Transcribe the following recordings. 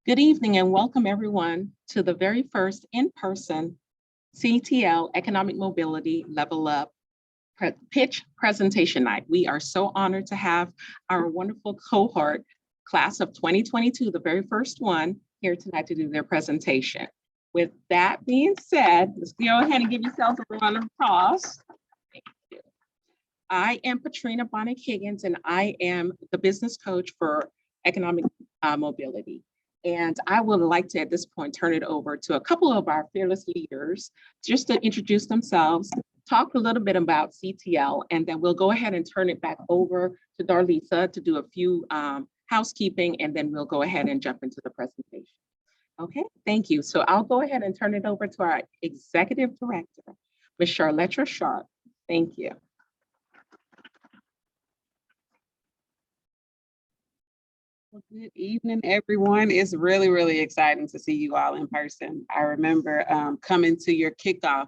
Good evening and welcome everyone to the very first in-person CTL Economic Mobility Level Up Pitch Presentation Night. We are so honored to have our wonderful cohort, class of 2022, the very first one, here tonight to do their presentation. With that being said, let's go ahead and give yourselves a round of applause. Thank you. I am Patrina Bonnick-Higgins and I am the business coach for economic mobility. And I would like to, at this point, turn it over to a couple of our fearless leaders just to introduce themselves, talk a little bit about CTL, and then we'll go ahead and turn it back over to Darlisa to do a few housekeeping, and then we'll go ahead and jump into the presentation. Okay, thank you. So I'll go ahead and turn it over to our Executive Director, Ms. Charletta Sharp. Thank you. Well, good evening, everyone. It's really exciting to see you all in person. I remember coming to your kickoff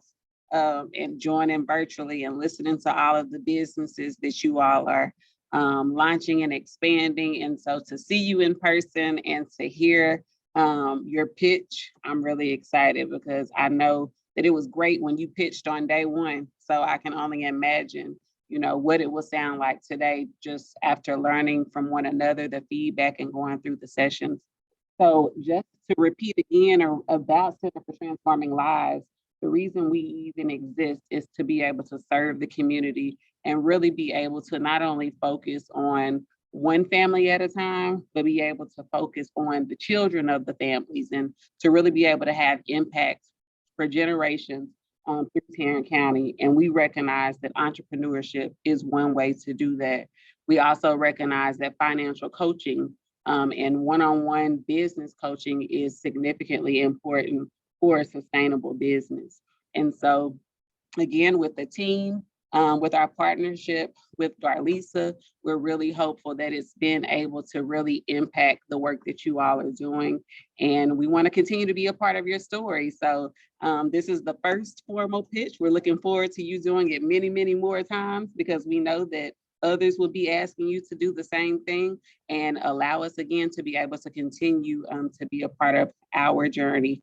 and joining virtually and listening to all of the businesses that you all are launching and expanding. And so to see you in person and to hear your pitch, I'm really excited because I know that it was great when you pitched on day one. So I can only imagine what it will sound like today, just after learning from one another, the feedback and going through the sessions. So just to repeat again about Center for Transforming Lives, the reason we even exist is to be able to serve the community and really be able to not only focus on one family at a time, but be able to focus on the children of the families and to really be able to have impact for generations through Tarrant County. And we recognize that entrepreneurship is one way to do that. We also recognize that financial coaching and one-on-one business coaching is significantly important for a sustainable business. And so again, with the team, with our partnership with Darlisa, we're really hopeful that it's been able to really impact the work that you all are doing. And we want to continue to be a part of your story. So this is the first formal pitch. We're looking forward to you doing it many more times because we know that others will be asking you to do the same thing and allow us again to be able to continue to be a part of our journey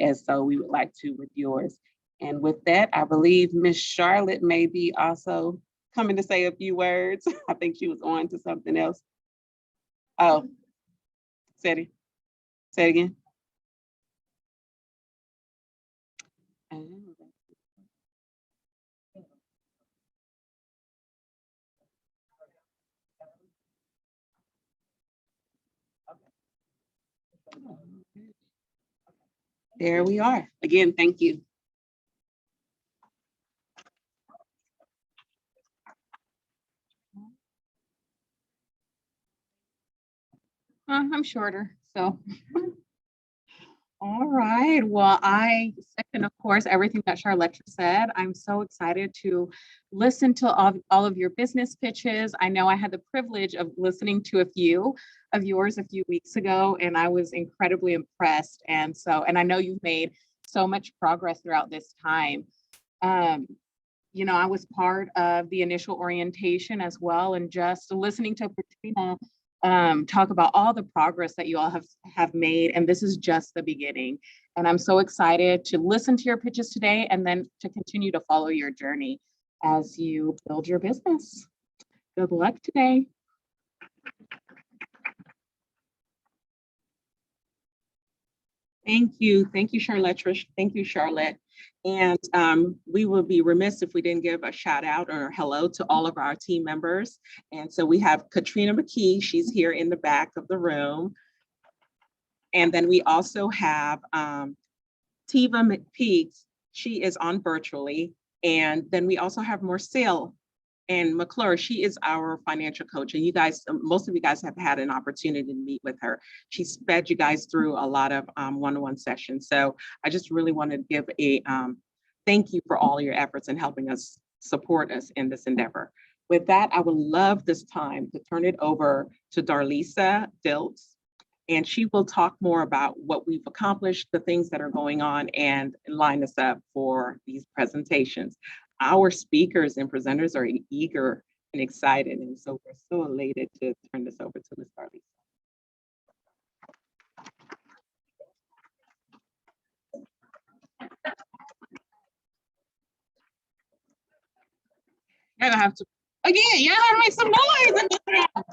as so we would like to with yours. And with that, I believe Miss Charlotte may be also coming to say a few words. I think she was on to something else. Oh, say it again. There we are. Again, thank you. I'm shorter, so. All right, well, I second, of course, everything that Charletta said. I'm so excited to listen to all of your business pitches. I know I had the privilege of listening to a few of yours a few weeks ago, and I was incredibly impressed. And I know you've made so much progress throughout this time. I was part of the initial orientation as well, and just listening to Patrina talk about all the progress that you all have made, and this is just the beginning. And I'm so excited to listen to your pitches today and then to continue to follow your journey as you build your business. Good luck today. Thank you, Charletta. Thank you, Charlotte. And we would be remiss if we didn't give a shout out or hello to all of our team members. And so we have Katrina McKee, she's here in the back of the room. And then we also have Tiva McPeaks, she is on virtually. And then we also have Marcel and McClure, she is our financial coach. And you guys, most of you guys have had an opportunity to meet with her. She's fed you guys through a lot of one-on-one sessions. So I just really want to give a thank you for all your efforts in helping us support us in this endeavor. With that, I would love this time to turn it over to Darlisa Diltz, and she will talk more about what we've accomplished, the things that are going on, and line us up for these presentations. Our speakers and presenters are eager and excited, and so we're so elated to turn this over to Ms. Darlisa. Y'all gonna have to, again, y'all have to make some noise in this round.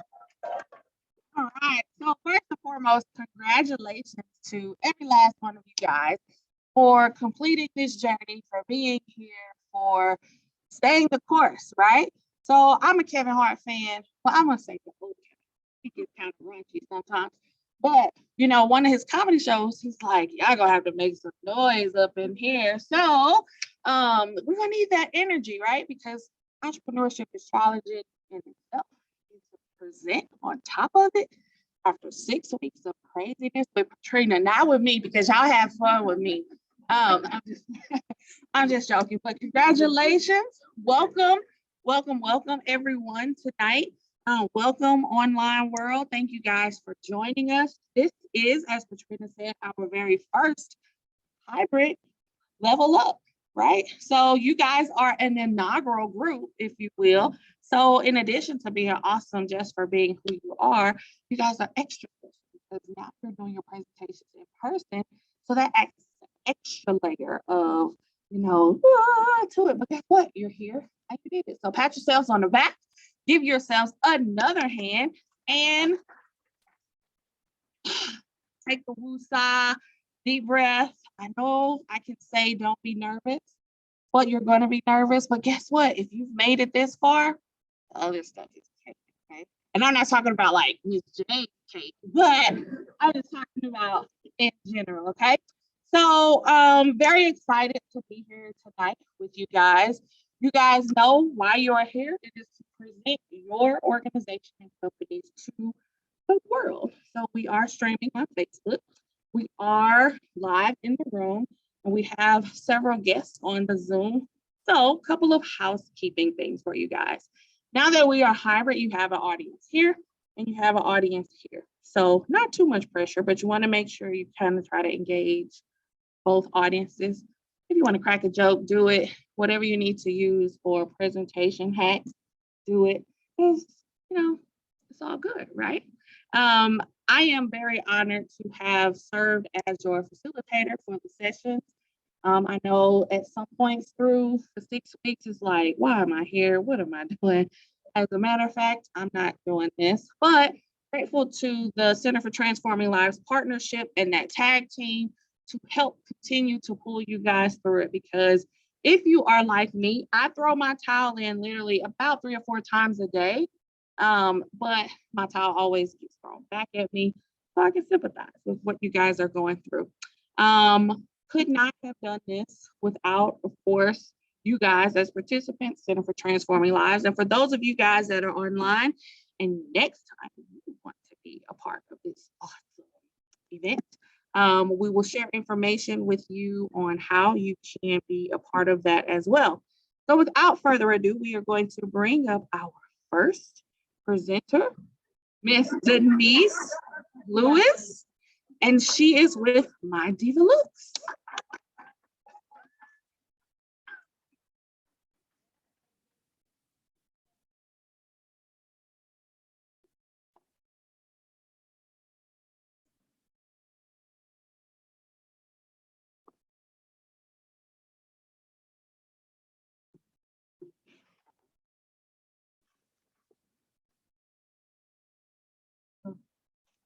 All right, so first and foremost, congratulations to every last one of you guys for completing this journey, for being here, for staying the course, right? So I'm a Kevin Hart fan. Well, I'm gonna say the old Kevin. He gets kind of raunchy sometimes. But you know, one of his comedy shows, he's like, y'all gonna have to make some noise up in here. So we're gonna need that energy, right? Because entrepreneurship is challenging in itself. And to present on top of it after 6 weeks of craziness with Katrina, not with me, because y'all have fun with me. I'm just joking, but congratulations. Welcome, welcome, welcome everyone tonight. Welcome online world. Thank you guys for joining us. This is, as Katrina said, our very first hybrid level up, right? So you guys are an inaugural group, if you will. So in addition to being awesome just for being who you are, you guys are extra because now you're doing your presentations in person. So that adds an extra layer of, you know, to it. But guess what? You're here and you did it. So pat yourselves on the back, give yourselves another hand, and take the woo-saw, deep breath. I know I can say don't be nervous, but you're going to be nervous. But guess what? If you've made it this far, the other stuff is cake, okay? And I'm not talking about like Miss J cake, but I'm just talking about in general, okay? So very excited to be here tonight with you guys. You guys know why you are here. It is to present your organization and companies to the world. So we are streaming on Facebook. We are live in the room, and we have several guests on the Zoom. So a couple of housekeeping things for you guys. Now that we are hybrid, you have an audience here and you have an audience here. So not too much pressure, but you want to make sure you kind of try to engage both audiences. If you want to crack a joke, do it. Whatever you need to use for presentation hacks, do it. Because, you know, it's all good, right? I am very honored to have served as your facilitator for the sessions. I know at some points through the 6 weeks, it's like, why am I here? What am I doing? As a matter of fact, I'm not doing this, but grateful to the Center for Transforming Lives partnership and that tag team to help continue to pull you guys through it. Because if you are like me, I throw my towel in literally about 3 or 4 times a day. But my towel always gets thrown back at me, so I can sympathize with what you guys are going through. Could not have done this without, of course, you guys as participants, Center for Transforming Lives. And for those of you guys that are online, and next time you want to be a part of this awesome event, we will share information with you on how you can be a part of that as well. So without further ado, we are going to bring up our first presenter, Miss Denise Lewis, and she is with My Diva Looks.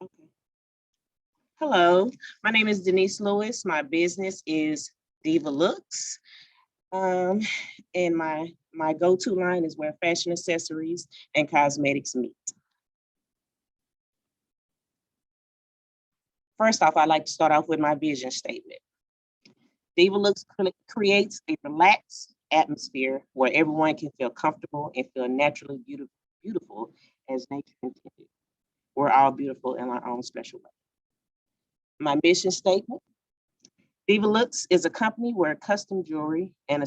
Okay. Hello, my name is Denise Lewis. My business is Diva Looks. And my go-to line is where fashion accessories and cosmetics meet. First off, I'd like to start off with my vision statement. Diva Looks creates a relaxed atmosphere where everyone can feel comfortable and feel naturally beautiful as nature intended. We're all beautiful in our own special way. My mission statement: Diva Looks is a company where custom jewelry and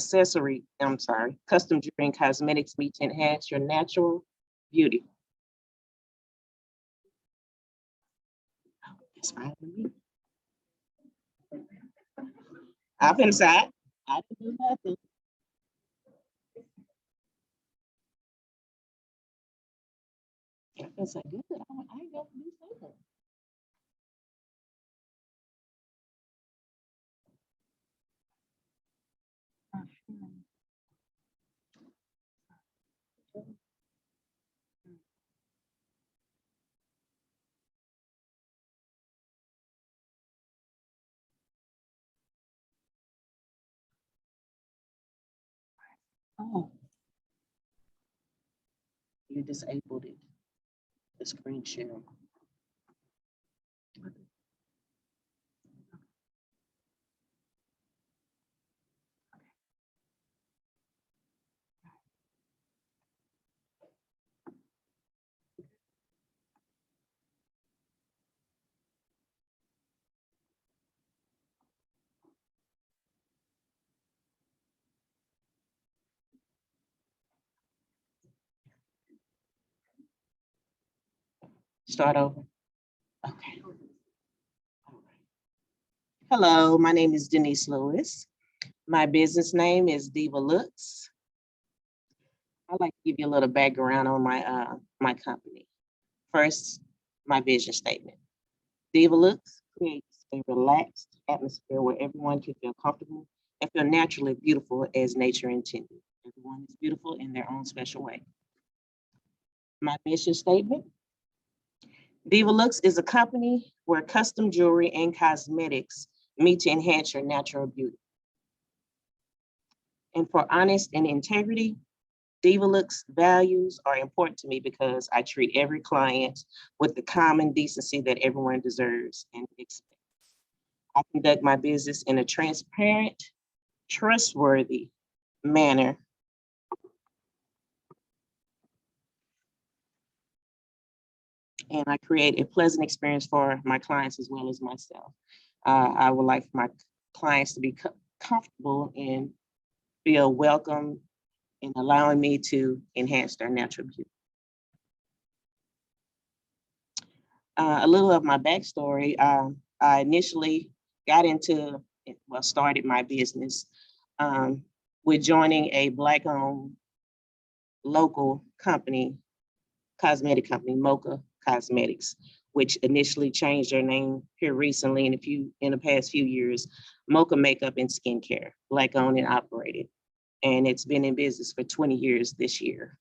cosmetics meet to enhance your natural beauty. That's fine with me. Up inside, I can do nothing. It's like, good, I ain't got to do something. Oh, you disabled it, the screen share. Start over. Okay. All right. Hello, my name is Denise Lewis. My business name is Diva Looks. I'd like to give you a little background on my company. First, my vision statement. Diva Looks creates a relaxed atmosphere where everyone can feel comfortable and feel naturally beautiful as nature intended. Everyone is beautiful in their own special way. My mission statement. Diva Looks is a company where custom jewelry and cosmetics meet to enhance your natural beauty. And for honest and integrity, Diva Looks values are important to me because I treat every client with the common decency that everyone deserves and expects. I conduct my business in a transparent, trustworthy manner. And I create a pleasant experience for my clients as well as myself. I would like my clients to be comfortable and feel welcome in allowing me to enhance their natural beauty. A little of my backstory, I initially got into, started my business with joining a Black-owned local company, cosmetic company, Mocha Cosmetics, which initially changed their name here recently in the past few years, Mocha Makeup and Skincare, Black-owned and operated. And it's been in business for 20 years this year.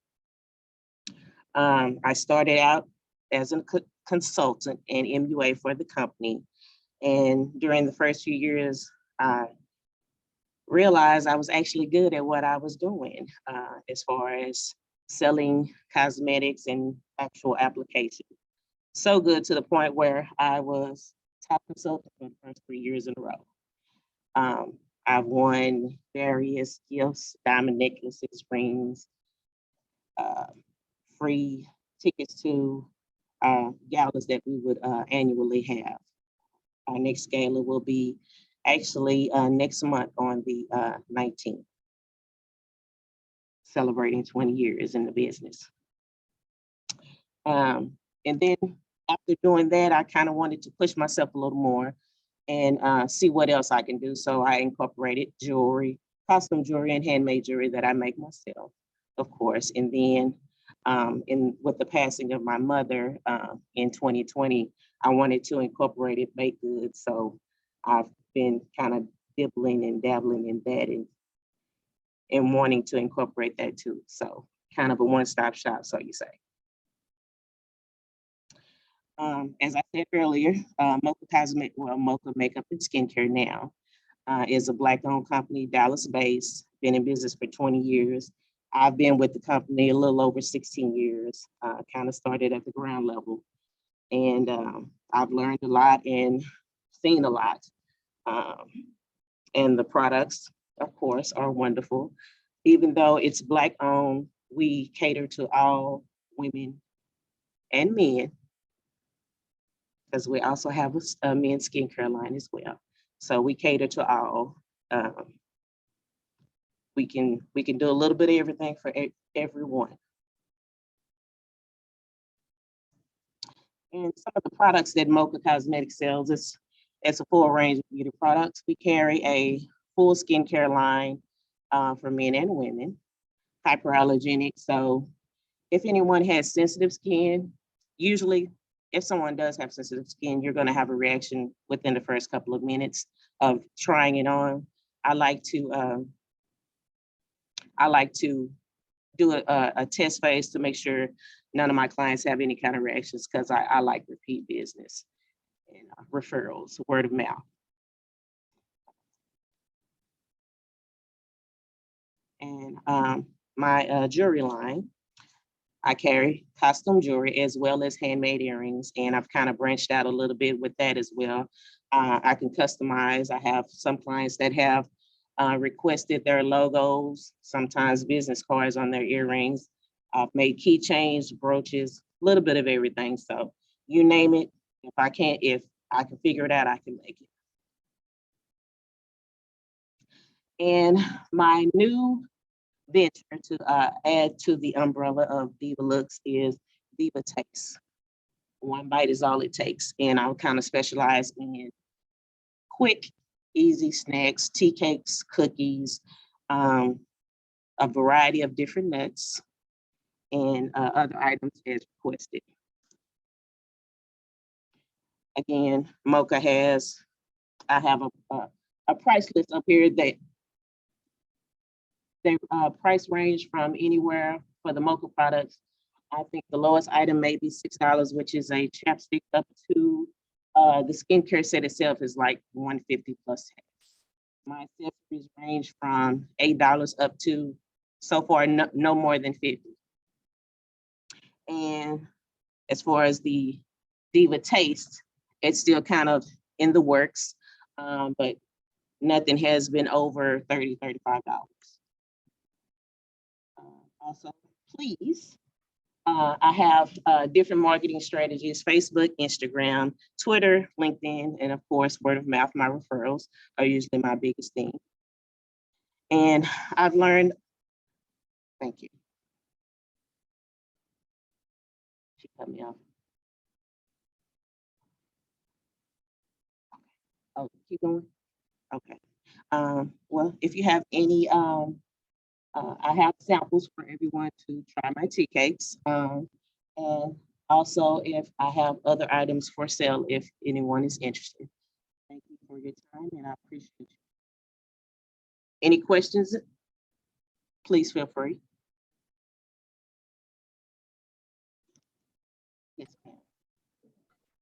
I started out as a consultant and MUA for the company. And during the first few years, I realized I was actually good at what I was doing as far as selling cosmetics and actual application. So good to the point where I was top consultant for the first 3 years in a row. I've won various gifts, diamond necklaces, rings, free tickets to galas that we would annually have. Our next gala will be actually next month on the 19th, celebrating 20 years in the business. And then after doing that, I kind of wanted to push myself a little more and see what else I can do. So I incorporated jewelry, custom jewelry and handmade jewelry that I make myself, of course. And then with the passing of my mother in 2020, I wanted to incorporate it, baked goods. So I've been kind of dibbling and dabbling in that and wanting to incorporate that too. So kind of a one-stop shop, so you say. As I said earlier, Mocha Makeup and Skincare now is a Black-owned company, Dallas-based, been in business for 20 years. I've been with the company a little over 16 years, kind of started at the ground level. And I've learned a lot and seen a lot. And the products, of course, are wonderful. Even though it's Black-owned, we cater to all women and men, because we also have a men's skincare line as well. So we cater to all. We can do a little bit of everything for everyone. And some of the products that Mocha Cosmetics sells it's a full range of beauty products. We carry a full skincare line for men and women, hyperallergenic. So if anyone has sensitive skin, usually if someone does have sensitive skin, you're going to have a reaction within the first couple of minutes of trying it on. I like to do a test phase to make sure none of my clients have any kind of reactions, because I like repeat business and referrals, word of mouth. And my jewelry line. I carry costume jewelry as well as handmade earrings, and I've kind of branched out a little bit with that as well. I can customize. I have some clients that have requested their logos, sometimes business cards on their earrings. I've made keychains, brooches, a little bit of everything. So you name it. If I can figure it out, I can make it. And my new venture to add to the umbrella of Diva Looks is Diva Taste. One bite is all it takes. And I'll kind of specialize in quick, easy snacks, tea cakes, cookies, a variety of different nuts, and other items as requested. Again, Mocha I have a price list up here that they price range from anywhere for the Mocha products. I think the lowest item may be $6, which is a chapstick, up to the skincare set itself is like $150 plus tax. My accessories range from $8 up to, so far, no more than $50. And as far as the Diva Taste, it's still kind of in the works, but nothing has been over $30, $35. Also, please, I have different marketing strategies: Facebook, Instagram, Twitter, LinkedIn, and of course, word of mouth. My referrals are usually my biggest thing. And I've learned, thank you. She cut me off. Oh, keep going. Okay. Well, if you have any, I have samples for everyone to try my tea cakes. And also, if I have other items for sale, if anyone is interested. Thank you for your time, and I appreciate you. Any questions? Please feel free. Yes, ma'am.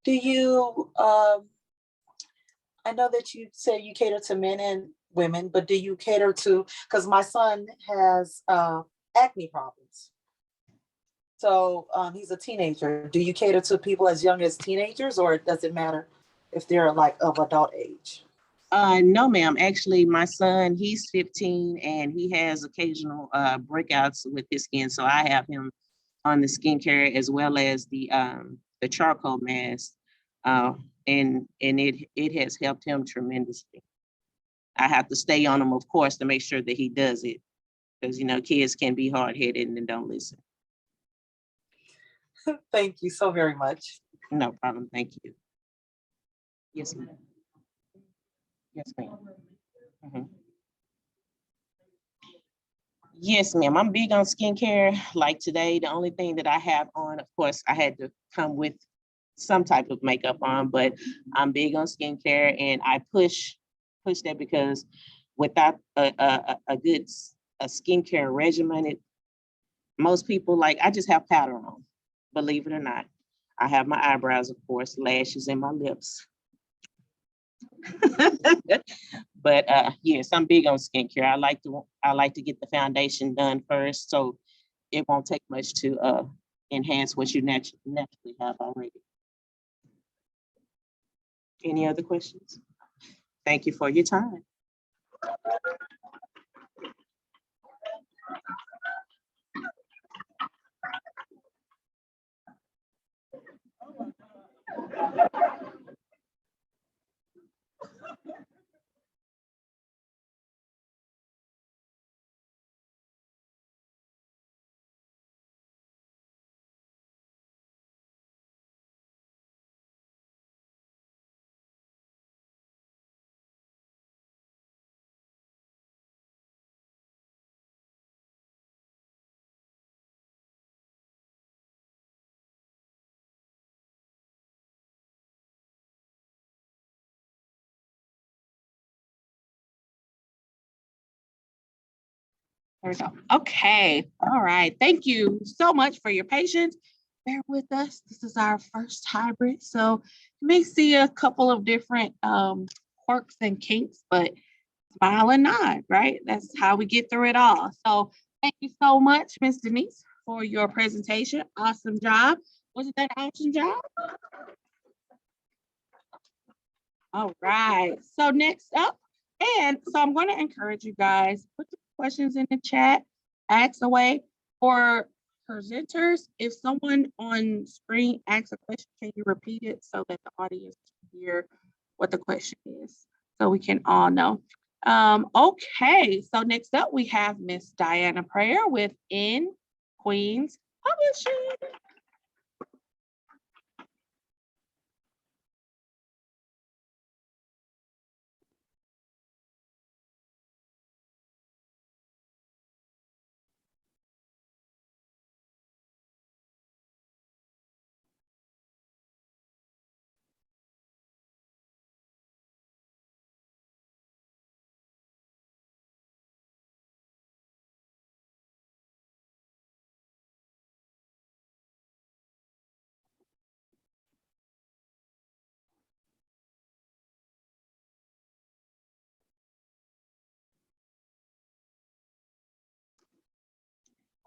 Do you, I know that you say you cater to men and women, but do you cater to, because my son has acne problems. So he's a teenager. Do you cater to people as young as teenagers, or does it matter if they're like of adult age? No, ma'am. Actually, my son, he's 15 and he has occasional breakouts with his skin. So I have him on the skincare as well as the charcoal mask. And it has helped him tremendously. I have to stay on him, of course, to make sure that he does it. Because, you know, kids can be hard-headed and don't listen. Thank you so very much. No problem. Thank you. Yes, ma'am. Yes, ma'am. Mm-hmm. Yes, ma'am. I'm big on skincare. Like today, the only thing that I have on, of course, I had to come with some type of makeup on, but I'm big on skincare, and I push that because without a good skincare regimen, most people, like, I just have powder on, believe it or not. I have my eyebrows, of course, lashes, and my lips. But yes, I'm big on skincare. I like to get the foundation done first, so it won't take much to enhance what you naturally have already. Any other questions? Thank you for your time. There we go. Okay. All right. Thank you so much for your patience. Bear with us. This is our first hybrid. So you may see a couple of different quirks and kinks, but smile and nod, right? That's how we get through it all. So Thank you so much, Ms. Denise, for your presentation. Awesome job. Wasn't that an awesome job? All right, so next up, and so I'm going to encourage you guys, put the questions in the chat, ask away. For presenters, if someone on screen asks a question, can you repeat it so that the audience can hear what the question is, so we can all know. Okay, so next up we have Miss Dianna Preyor with In Queens Publishing.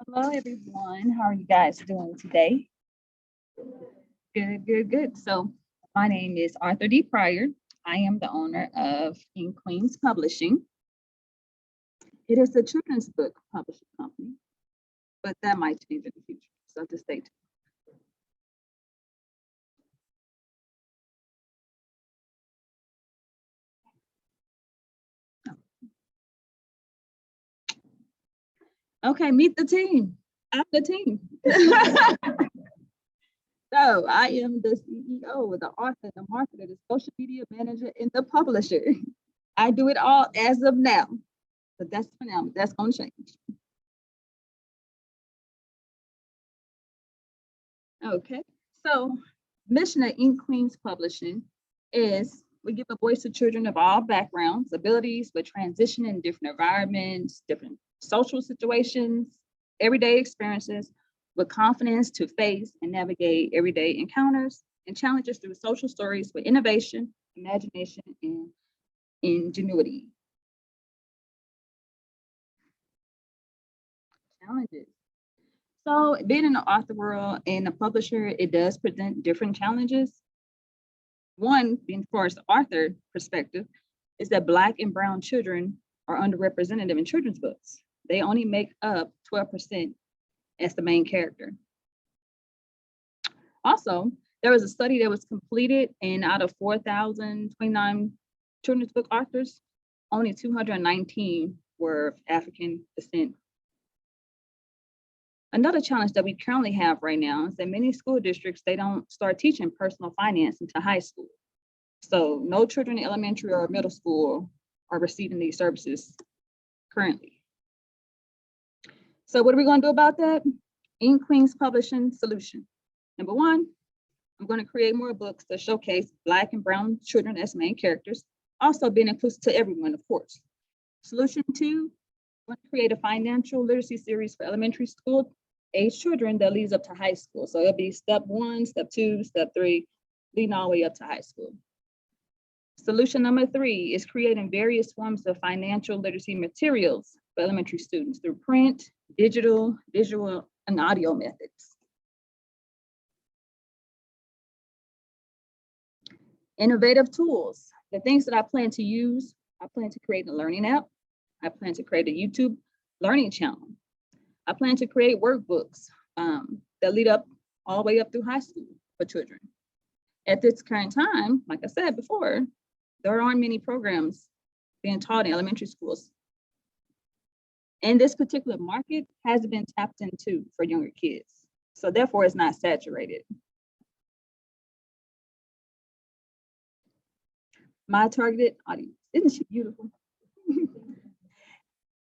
Hello, everyone. How are you guys doing today? Good, good, good. So my name is Arthur D. Preyor. I am the owner of In Queens Publishing. It is a children's book publishing company, but that might change in the future, so just stay tuned. Okay, meet the team. I'm the team. So I am the CEO, the author, the marketer, the social media manager, and the publisher. I do it all as of now, but that's for now. That's going to change. Okay, so mission of In Queens Publishing is we give a voice to children of all backgrounds, abilities, but transition in different environments, different social situations, everyday experiences, with confidence to face and navigate everyday encounters and challenges through social stories with innovation, imagination, and ingenuity. Challenges. So being in the author world and a publisher, it does present different challenges. One, being for the author perspective, is that Black and Brown children are underrepresented in children's books. They only make up 12% as the main character. Also, there was a study that was completed, and out of 4,029 children's book authors, only 219 were African descent. Another challenge that we currently have right now is that many school districts, they don't start teaching personal finance until high school. So no children in elementary or middle school are receiving these services currently. So what are we going to do about that? In Queens Publishing solution. Number one, I'm going to create more books that showcase Black and Brown children as main characters, also being inclusive to everyone, of course. Solution two, I'm going to create a financial literacy series for elementary school age children that leads up to high school. So it'll be step one, step two, step three, leading all the way up to high school. Solution number three is creating various forms of financial literacy materials for elementary students through print, digital, visual, and audio methods. Innovative tools, the things that I plan to use, I plan to create a learning app. I plan to create a YouTube learning channel. I plan to create workbooks that lead up all the way up through high school for children. At this current time, like I said before, there aren't many programs being taught in elementary schools. And this particular market hasn't been tapped into for younger kids. So therefore it's not saturated. My targeted audience, isn't she beautiful?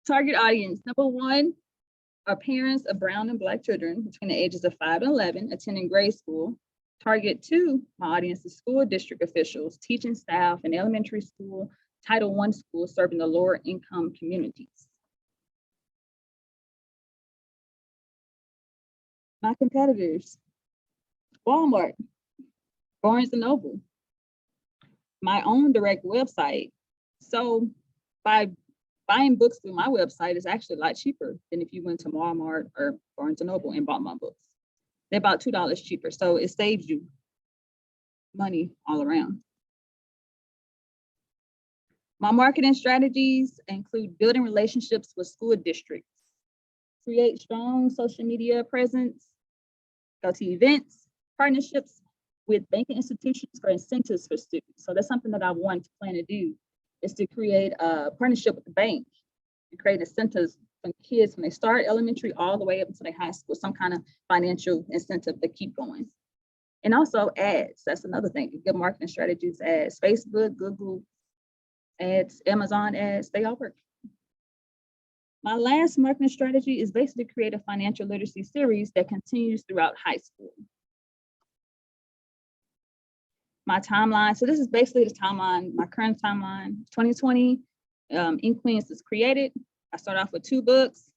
Target audience, number one, are parents of brown and Black children between the ages of 5 and 11 attending grade school. Target two, my audience is school district officials, teaching staff in elementary school, Title I schools serving the lower income communities. My competitors, Walmart, Barnes & Noble, my own direct website. So by buying books through my website is actually a lot cheaper than if you went to Walmart or Barnes & Noble and bought my books. They're about $2 cheaper, so it saves you money all around. My marketing strategies include building relationships with school districts, create strong social media presence, go to events, partnerships with banking institutions for incentives for students. So that's something that I want to plan to do, is to create a partnership with the bank and create incentives for kids when they start elementary all the way up until they high school, some kind of financial incentive to keep going. And also ads, that's another thing, good marketing strategies, ads, Facebook, Google ads, Amazon ads, they all work. My last marketing strategy is basically create a financial literacy series that continues throughout high school. My timeline, so this is basically the timeline, my current timeline, 2020, Ink Queens was created. I started off with 2 books,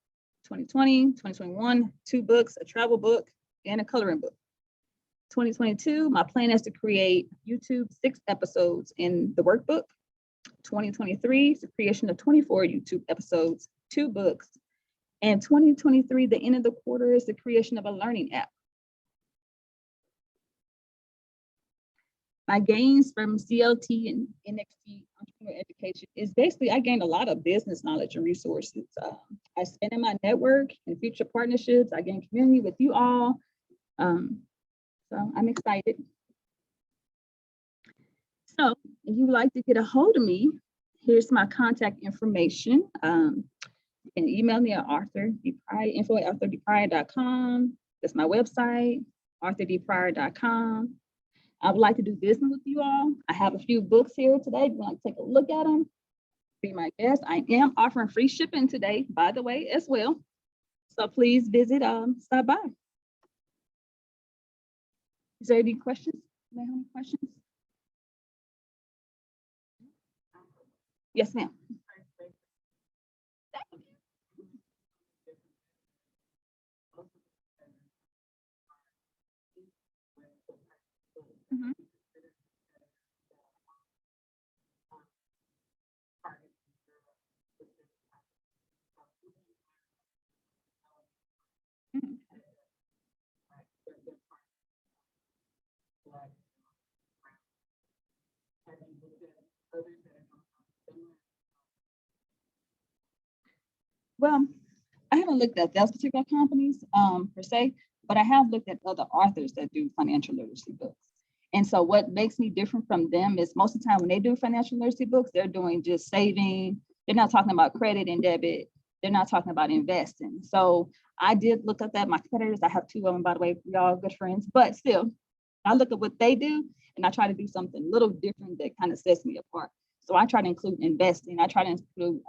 2020, 2021, 2 books, a travel book, and a coloring book. 2022, my plan is to create YouTube 6 episodes in the workbook. 2023 is the creation of 24 YouTube episodes, 2 books. And 2023, the end of the quarter, is the creation of a learning app. My gains from CLT and NXT entrepreneur education is basically I gained a lot of business knowledge and resources. I expanded my network and future partnerships. I gained community with you all. So I'm excited. So if you'd like to get a hold of me, here's my contact information. You can email me at info@arthurdepryor.com. That's my website, arthurdepryor.com. I would like to do business with you all. I have a few books here today. If you want to take a look at them, be my guest. I am offering free shipping today, by the way, as well. So please visit, stop by. Is there any questions? Do you have any questions? Yes, ma'am. Mhm. Mhm. Well, I haven't looked at those particular companies per se, but I have looked at other authors that do financial literacy books. And so what makes me different from them is most of the time when they do financial literacy books, they're doing just saving. They're not talking about credit and debit. They're not talking about investing. So I did look at that. My competitors, I have 2 of them, by the way, we all good friends, but still, I look at what they do and I try to do something a little different that kind of sets me apart. So I try to include investing. I try to include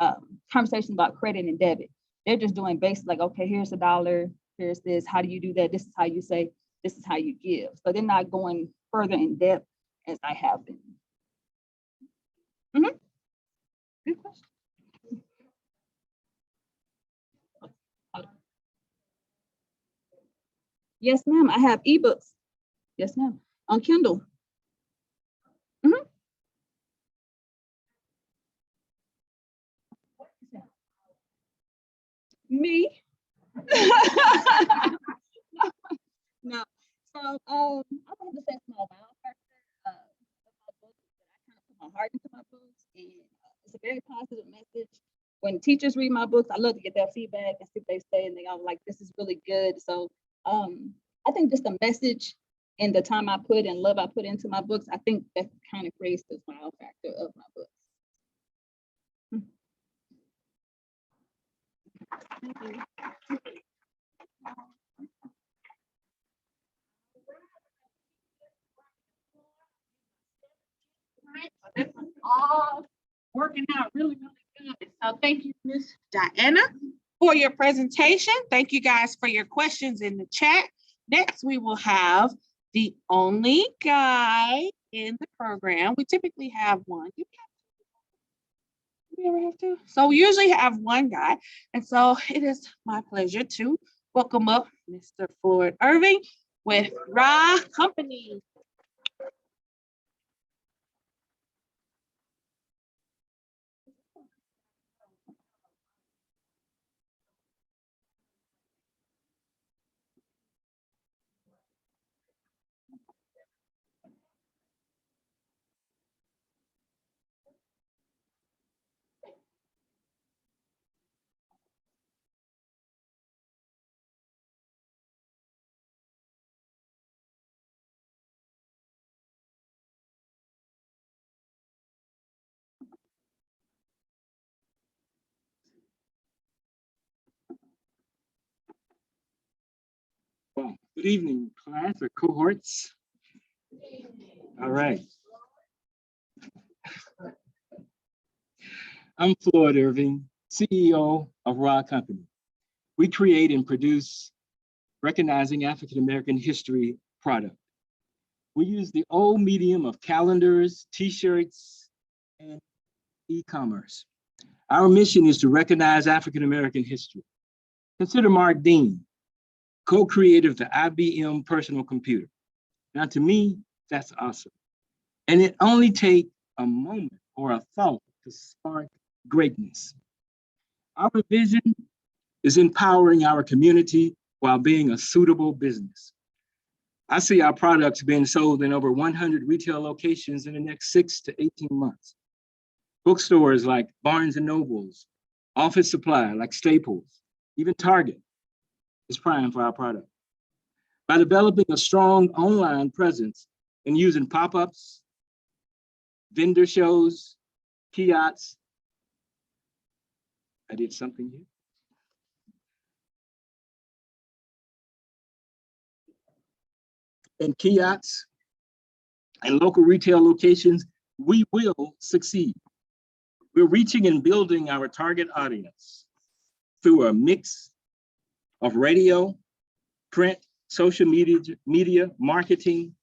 conversations about credit and debit. They're just doing basic, like, okay, here's $1, here's this, how do you do that? This is how you say, this is how you give. So they're not going further in depth as I have been. Mm-hmm. Good question. Yes, ma'am, I have ebooks. Yes, ma'am, on Kindle. Mm-hmm. Me? No. So I want to say small wow factor with my books that I kind of put my heart into my books, and it's a very positive message. When teachers read my books, I love to get their feedback and see what they say, and they all like, this is really good. So I think just the message and the time I put and love I put into my books, I think that kind of creates the wow factor of my books. Thank you. This is all working out really, really good. So thank you, Ms. Dianna, for your presentation. Thank you guys for your questions in the chat. Next, we will have the only guy in the program. We typically have one. Do we ever have two? So we usually have one guy. And so it is my pleasure to welcome up Mr. Floyd Erving with Ra Company. Good evening, class or cohorts. All right. I'm Floyd Erving, CEO of Raw Company. We create and produce recognizing African-American history product. We use the old medium of calendars, t-shirts, and e-commerce. Our mission is to recognize African-American history. Consider Mark Dean, co-creator of the IBM personal computer. Now, to me, that's awesome. And it only takes a moment or a thought to spark greatness. Our vision is empowering our community while being a suitable business. I see our products being sold in over 100 retail locations in the next 6 to 18 months. Bookstores like Barnes and Nobles, office supply like Staples, even Target is prime for our product. By developing a strong online presence and using pop-ups, vendor shows, kiosks. I did something here. And kiosks and local retail locations, we will succeed. We're reaching and building our target audience through a mix of radio, print, social media, marketing,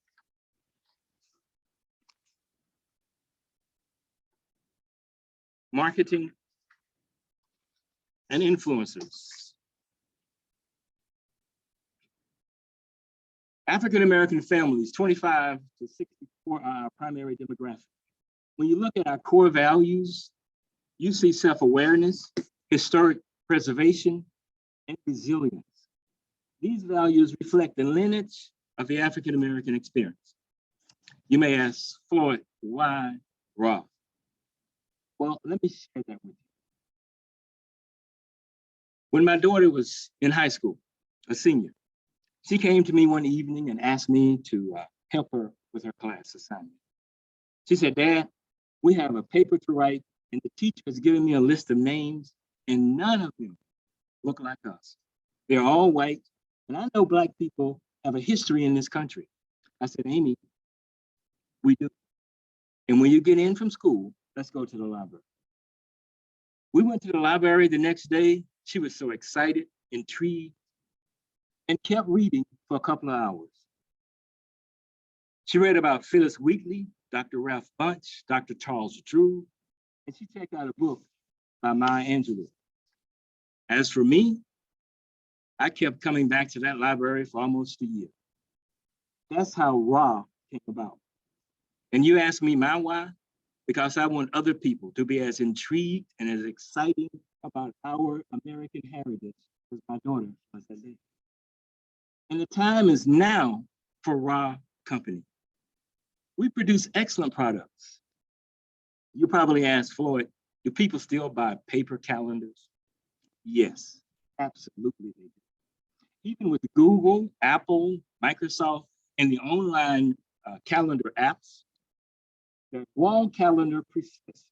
and influencers. African-American families, 25 to 64 are our primary demographic. When you look at our core values, you see self-awareness, historic preservation, and resilience. These values reflect the lineage of the African-American experience. You may ask, Floyd, why Raw? Well, let me share that with you. When my daughter was in high school, a senior, she came to me one evening and asked me to help her with her class assignment. She said, Dad, we have a paper to write and the teacher has given me a list of names and none of them look like us. They're all white, and I know Black people have a history in this country. I said, Amy, we do. And when you get in from school, let's go to the library. We went to the library the next day. She was so excited, intrigued, and kept reading for a couple of hours. She read about Phyllis Wheatley, Dr. Ralph Bunche, Dr. Charles Drew, and she checked out a book by Maya Angelou. As for me, I kept coming back to that library for almost a year. That's how Raw came about. And you ask me my why? Because I want other people to be as intrigued and as excited about our American heritage as my daughter was that day. And the time is now for Raw Company. We produce excellent products. You probably ask Floyd, do people still buy paper calendars? Yes, absolutely they do. Even with Google, Apple, Microsoft, and the online calendar apps, the wall calendar persists.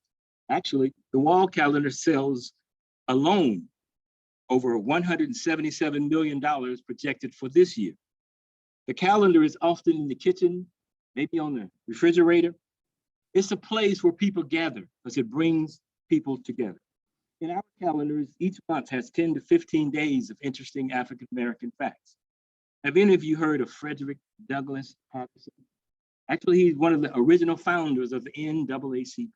Actually, the wall calendar sells alone over $177 million projected for this year. The calendar is often in the kitchen, maybe on the refrigerator. It's a place where people gather because it brings people together. In our calendars, each month has 10 to 15 days of interesting African-American facts. Have any of you heard of Frederick Douglass Patterson? Actually, he's one of the original founders of the NAACP.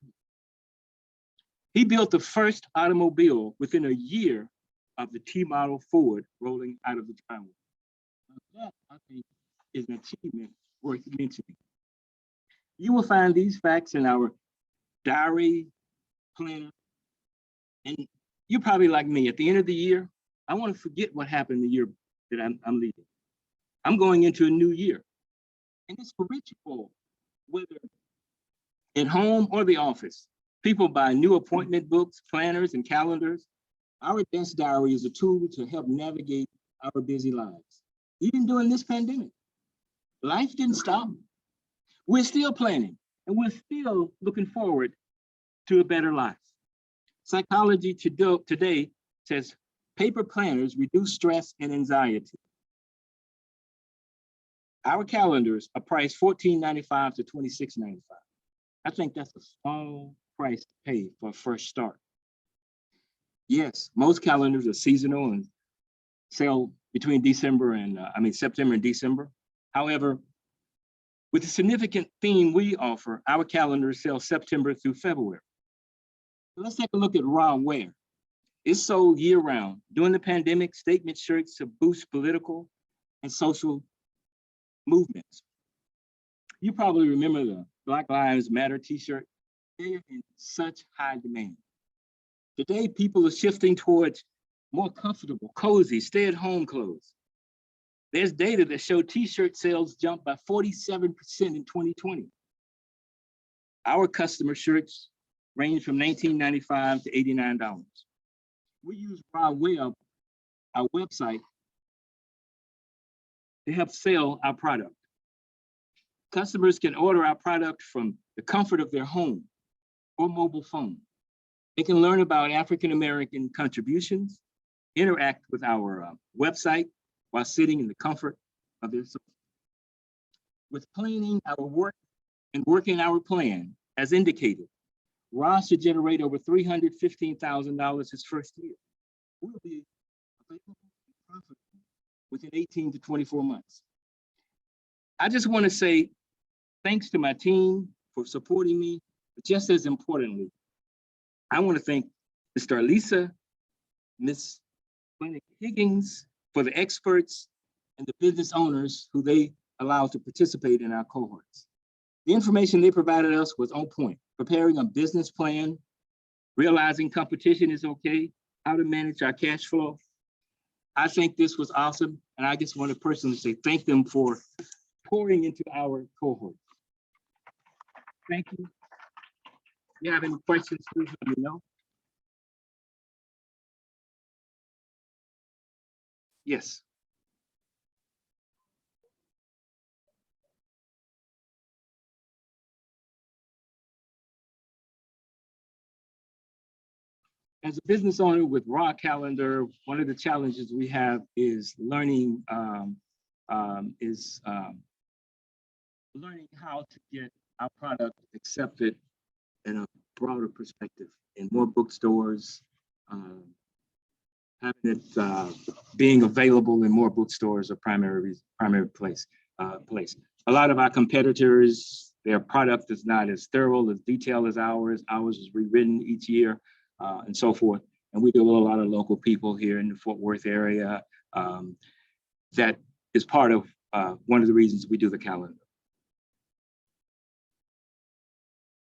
He built the first automobile within a year of the T-model Ford rolling out of the drywall. That, I think, is an achievement worth mentioning. You will find these facts in our diary, planner, and you're probably like me. At the end of the year, I want to forget what happened the year that I'm leaving. I'm going into a new year. And it's a ritual, whether at home or the office. People buy new appointment books, planners, and calendars. Our desk diary is a tool to help navigate our busy lives. Even during this pandemic, life didn't stop. We're still planning, and we're still looking forward to a better life. Psychology today says paper planners reduce stress and anxiety. Our calendars are priced $14.95 to $26.95. I think that's a small price to pay for a fresh start. Yes, most calendars are seasonal and sell between September and December. However, with the significant theme we offer, our calendars sell September through February. Let's take a look at raw wear. It's sold year round. During the pandemic, statement shirts to boost political and social movements. You probably remember the Black Lives Matter t-shirt. They're in such high demand. Today, people are shifting towards more comfortable, cozy, stay-at-home clothes. There's data that show t-shirt sales jumped by 47% in 2020. Our customer shirts range from $19.95 to $89. We use our website, to help sell our product. Customers can order our product from the comfort of their home or mobile phone. They can learn about African-American contributions, interact with our website while sitting in the comfort of their sofa. With planning our work and working our plan, as indicated, Ross should generate over $315,000 his first year. We'll be available and profitable within 18 to 24 months. I just want to say thanks to my team for supporting me, but just as importantly, I want to thank Mr. Alisa, Ms. Higgins for the experts and the business owners who they allowed to participate in our cohorts. The information they provided us was on point, preparing a business plan, realizing competition is okay, how to manage our cash flow. I think this was awesome, and I just want to personally say thank them for pouring into our cohort. Thank you. If you have any questions, please let me know. Yes. As a business owner with Raw Calendar, one of the challenges we have is learning learning how to get our product accepted in a broader perspective in more bookstores, having it being available in more bookstores or primary place. A lot of our competitors, their product is not as thorough, as detailed as ours. Ours is rewritten each year and so forth. And we deal with a lot of local people here in the Fort Worth area. That is part of one of the reasons we do the calendar.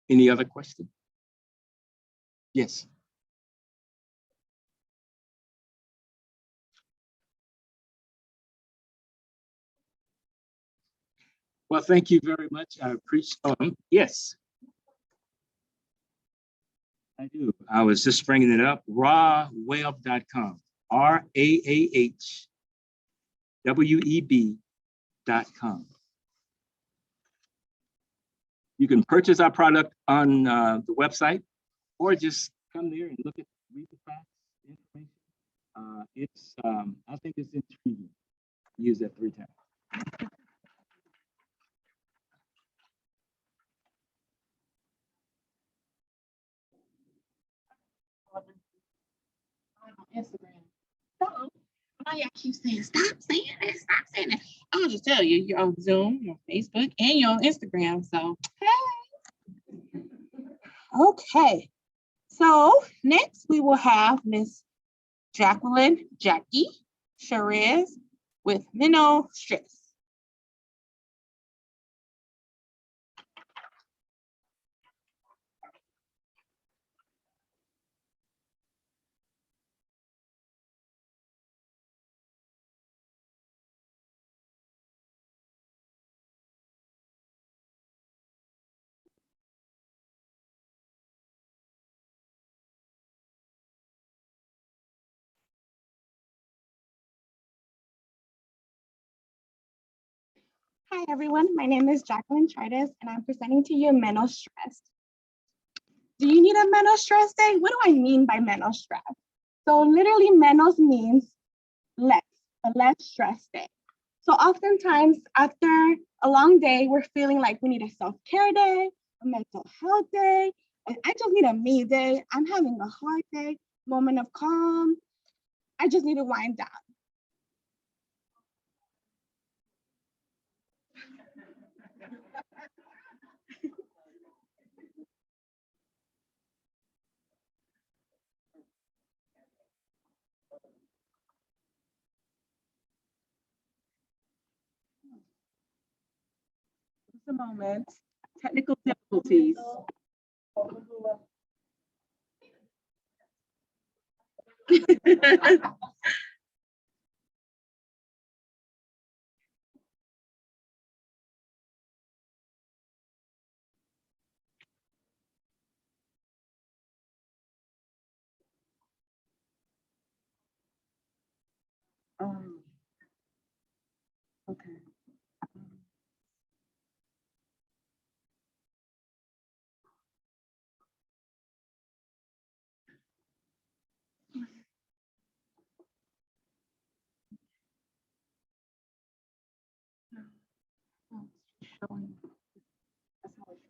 Any other question? Yes. Well, thank you very much. I appreciate yes. I do. I was just bringing it up. Rawweb.com. RAAHWEB.com. You can purchase our product on the website, or just come there and look at, read the facts, information. I think it's intriguing. Use that 3 times. Instagram. So, why y'all keep saying, stop saying that, stop saying that. I'll just tell you, you're on Zoom, you're on Facebook, and you're on Instagram. So, hey. Okay. So, next we will have Miss Jacqueline, Jacky, Chairez with mental stress. Hi everyone, my name is Jacqueline Chairez and I'm presenting to you mental stress. Do you need a mental stress day? What do I mean by mental stress? So literally mental means less, a less stress day. So oftentimes after a long day, we're feeling like we need a self-care day, a mental health day, and I just need a me day. I'm having a hard day, moment of calm. I just need to wind down. Just a moment. Technical difficulties. Okay. Showing. That's how it's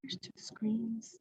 There's two screens.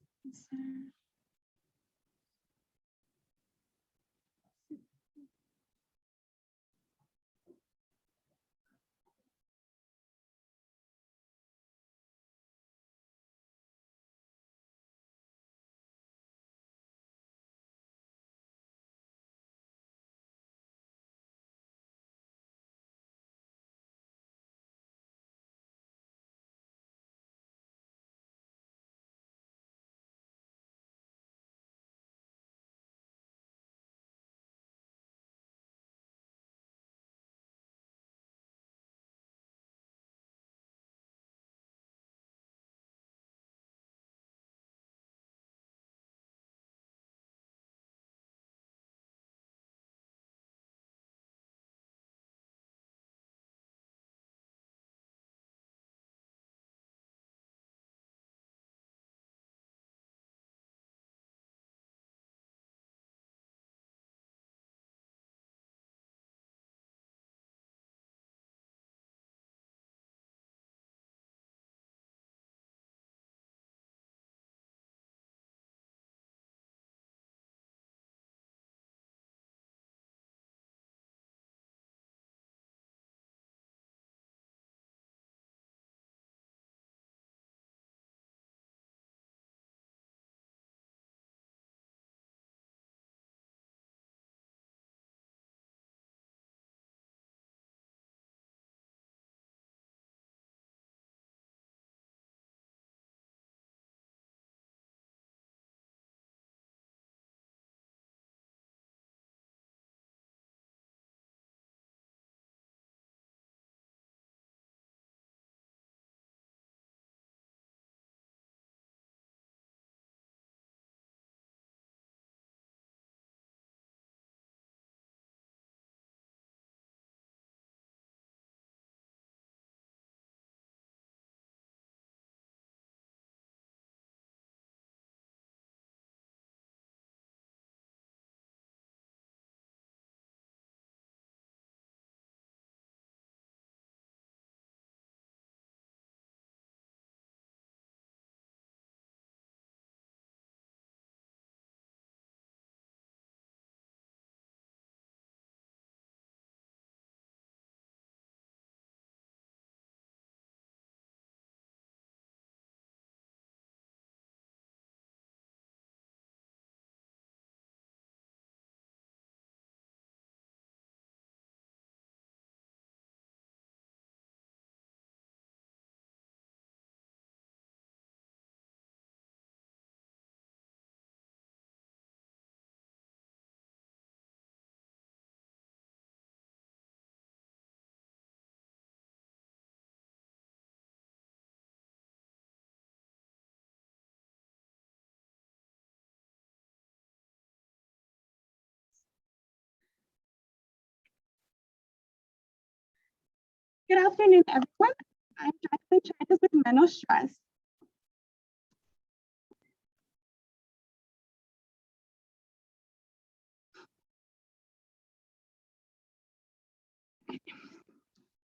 Good afternoon, everyone. I'm Jacqueline Chairez with Mental Stress.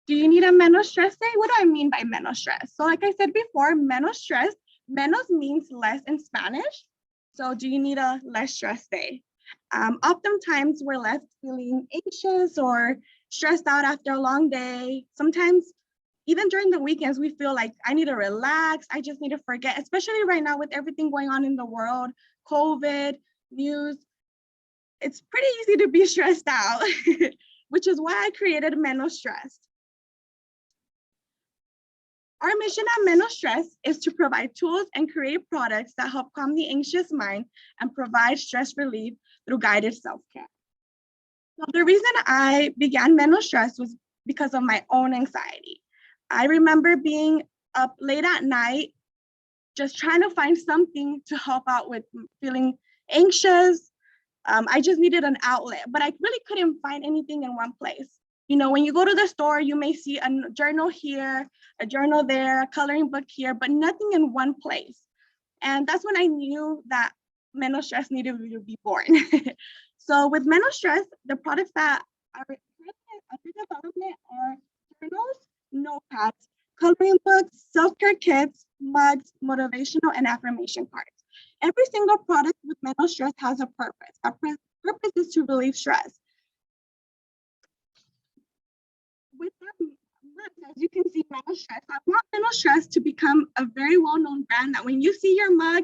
Do you need a mental stress day? What do I mean by mental stress? So like I said before, mental stress, menos means less in Spanish. So do you need a less stress day? Oftentimes we're left feeling anxious or stressed out after a long day. Sometimes even during the weekends, we feel like I need to relax. I just need to forget, especially right now with everything going on in the world, COVID, news. It's pretty easy to be stressed out, which is why I created Mental Stress. Our mission at Mental Stress is to provide tools and create products that help calm the anxious mind and provide stress relief through guided self-care. So the reason I began Mental Stress was because of my own anxiety. I remember being up late at night, just trying to find something to help out with feeling anxious. I just needed an outlet, but I really couldn't find anything in one place. You know, when you go to the store, you may see a journal here, a journal there, a coloring book here, but nothing in one place. And that's when I knew that Mental Stress needed to be born. So with Mental Stress, the products that are under development are journals, notepads, coloring books, self-care kits, mugs, motivational and affirmation cards. Every single product with Mental Stress has a purpose. Our purpose is to relieve stress. With that, as you can see, Mental Stress, I want Mental Stress to become a very well-known brand that when you see your mug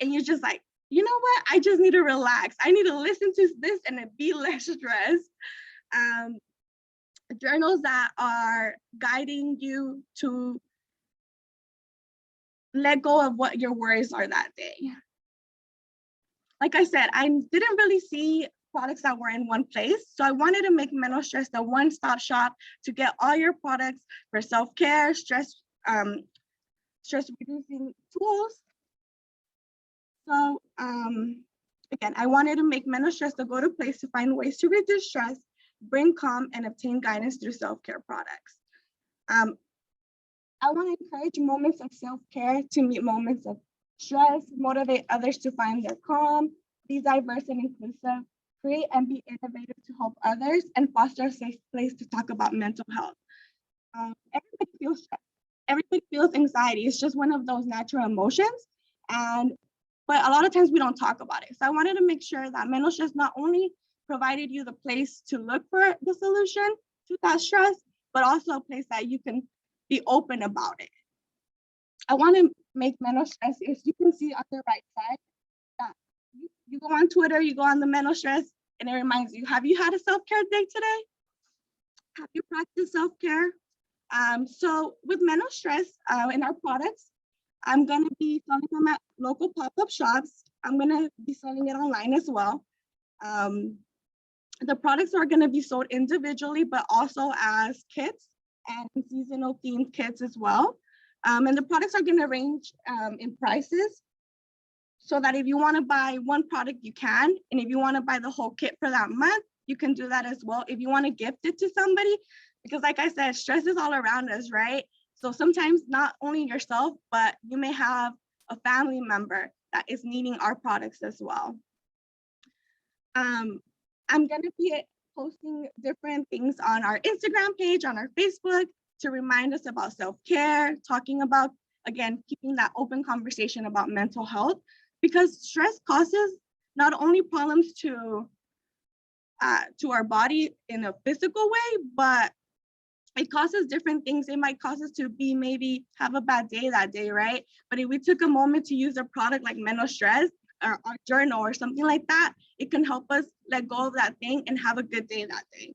and you're just like, you know what, I just need to relax. I need to listen to this and be less stressed. Journals that are guiding you to let go of what your worries are that day. Like I said, I didn't really see products that were in one place. So I wanted to make Mental Stress the one-stop shop to get all your products for self-care, stress reducing tools. So again, I wanted to make Mental Stress the go-to place to find ways to reduce stress, bring calm, and obtain guidance through self-care products. I want to encourage moments of self-care to meet moments of stress, motivate others to find their calm, be diverse and inclusive, create and be innovative to help others, and foster a safe place to talk about mental health. Everybody feels stress. Everybody feels anxiety. It's just one of those natural emotions. But a lot of times we don't talk about it. So I wanted to make sure that Mental Stress not only provided you the place to look for the solution to that stress, but also a place that you can be open about it. I want to make Mental Stress, as you can see on the right side, that you go on Twitter, you go on the Mental Stress, and it reminds you, have you had a self-care day today? Have you practiced self-care? So with Mental Stress in our products, I'm going to be selling them at local pop-up shops. I'm going to be selling it online as well. The products are going to be sold individually, but also as kits and seasonal themed kits as well. And the products are going to range in prices so that if you want to buy one product, you can. And if you want to buy the whole kit for that month, you can do that as well. If you want to gift it to somebody, because like I said, stress is all around us, right? So sometimes not only yourself, but you may have a family member that is needing our products as well. I'm going to be posting different things on our Instagram page, on our Facebook, to remind us about self-care, talking about, again, keeping that open conversation about mental health, because stress causes not only problems to our body in a physical way, but it causes different things. It might cause us to be maybe have a bad day that day, right? But if we took a moment to use a product like Mental Stress or a journal or something like that, it can help us let go of that thing and have a good day that day.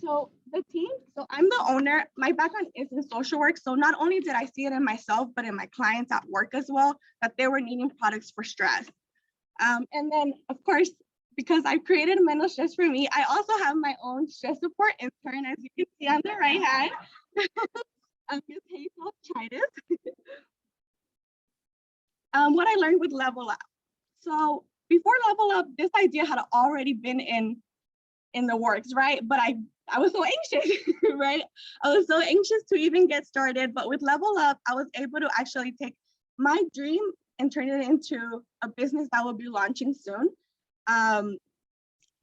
So the team, so I'm the owner. My background is in social work. So not only did I see it in myself, but in my clients at work as well, that they were needing products for stress. And then of course, because I created Mental Stress for me, I also have my own stress support intern, as you can see on the right hand. Ms. Hazel Chairez. What I learned with Level Up. So before Level Up, this idea had already been in the works, right? But I I was so anxious, right? I was so anxious to even get started, but with Level Up, I was able to actually take my dream and turn it into a business that will be launching soon.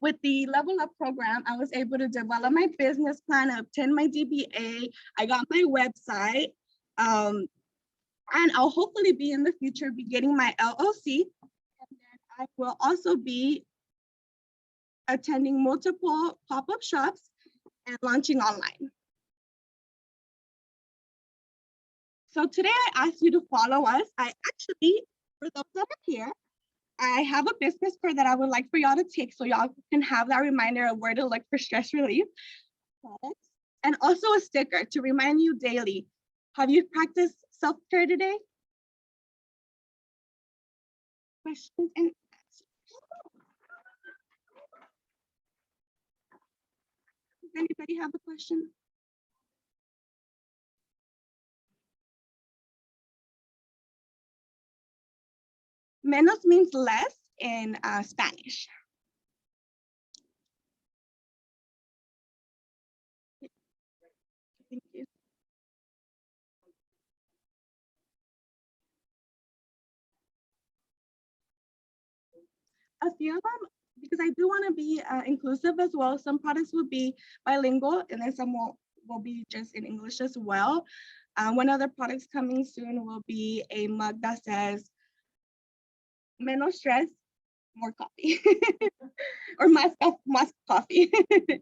With the Level Up program, I was able to develop my business plan, obtain my DBA, I got my website, and I'll hopefully be in the future be getting my LLC. And then I will also be attending multiple pop-up shops and launching online. So today I asked you to follow us. I actually, for those that are here, I have a business card that I would like for y'all to take so y'all can have that reminder of where to look for stress relief products. And also a sticker to remind you daily. Have you practiced self-care today? Questions and answers. Does anybody have a question? Menos means less in Spanish. Thank you. A few of them, because I do want to be inclusive as well. Some products will be bilingual and then some will be just in English as well. One of the products coming soon will be a mug that says, menos stress, more coffee, or más coffee. Any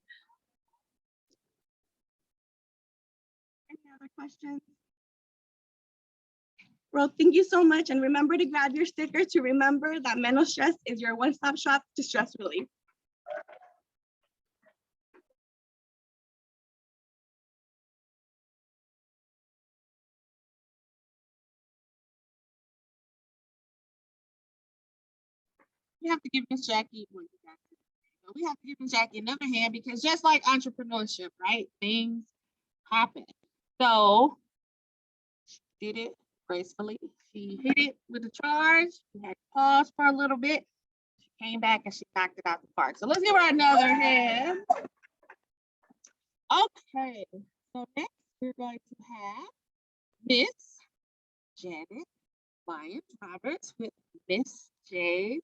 other questions? Well, thank you so much. And remember to grab your sticker to remember that menos stress is your one-stop shop to stress relief. We have to give Miss Jackie, we have to give Miss Jackie another hand because just like entrepreneurship, right? Things happen. So she did it gracefully. She hit it with a charge. We had to pause for a little bit. She came back and she knocked it out the park. So let's give her another hand. Okay, so next we're going to have Miss Janet Lyons Roberts with Miss Jade.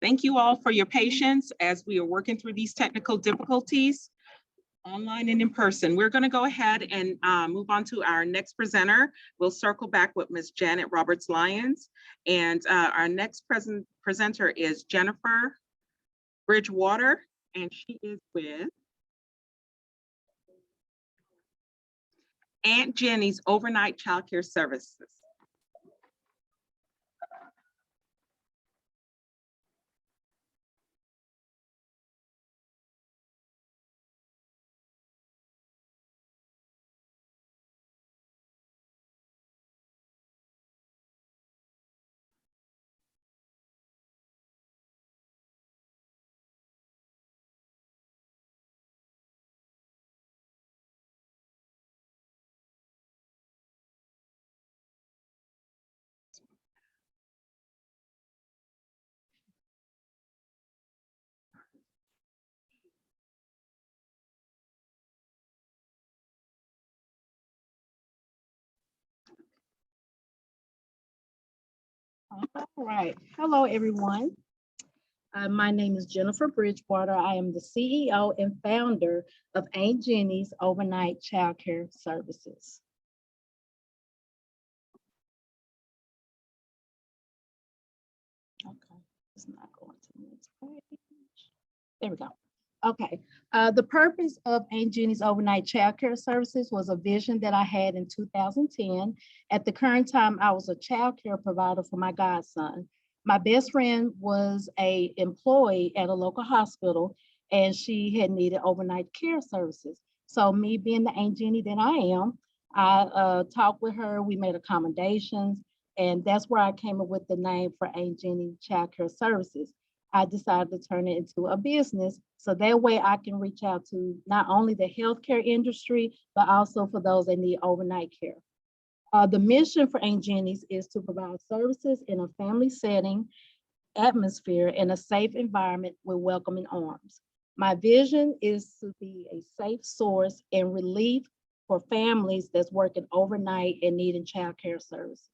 Thank you all for your patience as we are working through these technical difficulties, online and in person. We're going to go ahead and move on to our next presenter. We'll circle back with Ms. Janet Roberts-Lyons. And our next presenter is Jennifer Bridgewater, and she is with Aunt Jenny's Overnight Childcare Services. All right. Hello, everyone. My name is Jennifer Bridgewater. I am the CEO and founder of Aunt Jenny's Overnight Childcare Services. Okay, it's not going to the next page. There we go. Okay, the purpose of Aunt Jenny's Overnight Childcare Services was a vision that I had in 2010. At the current time, I was a childcare provider for my godson. My best friend was an employee at a local hospital, and she had needed overnight care services. So me being the Aunt Jenny that I am, I talked with her, we made accommodations, and that's where I came up with the name for Aunt Jenny Childcare Services. I decided to turn it into a business so that way I can reach out to not only the healthcare industry, but also for those that need overnight care. The mission for Aunt Jenny's is to provide services in a family setting, atmosphere, and a safe environment with welcoming arms. My vision is to be a safe source and relief for families that's working overnight and needing childcare services.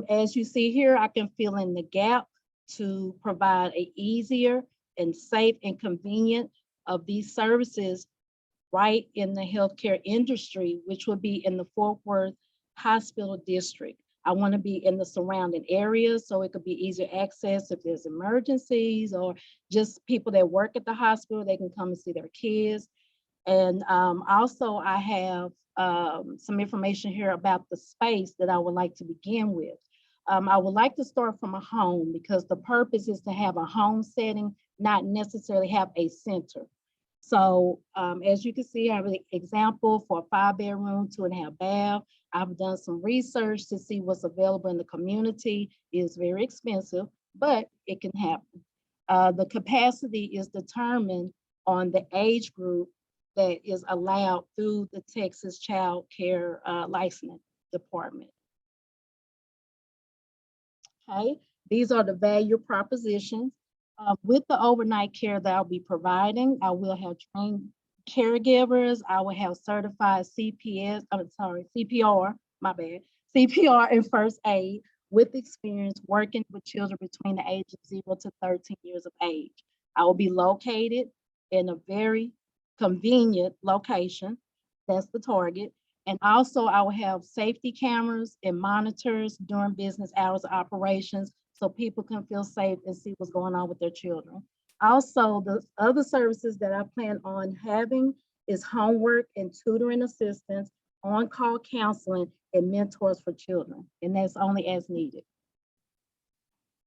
As you see here, I can fill in the gap to provide an easier and safe and convenient of these services right in the healthcare industry, which would be in the Fort Worth Hospital District. I want to be in the surrounding areas so it could be easier access if there's emergencies or just people that work at the hospital, they can come and see their kids. And also I have some information here about the space that I would like to begin with. I would like to start from a home because the purpose is to have a home setting, not necessarily have a center. So as you can see, I have an example for a 5-bedroom, 2.5 bath. I've done some research to see what's available in the community. It's very expensive, but it can happen. The capacity is determined on the age group that is allowed through the Texas Child Care Licensing Department. Okay, these are the value propositions. With the overnight care that I'll be providing, I will have trained caregivers. I will have certified CPR, my bad, CPR and first aid with experience working with children between the age of 0 to 13 years of age. I will be located in a very convenient location. That's the target. And also I will have safety cameras and monitors during business hours of operations so people can feel safe and see what's going on with their children. Also, the other services that I plan on having is homework and tutoring assistance, on-call counseling, and mentors for children. And that's only as needed.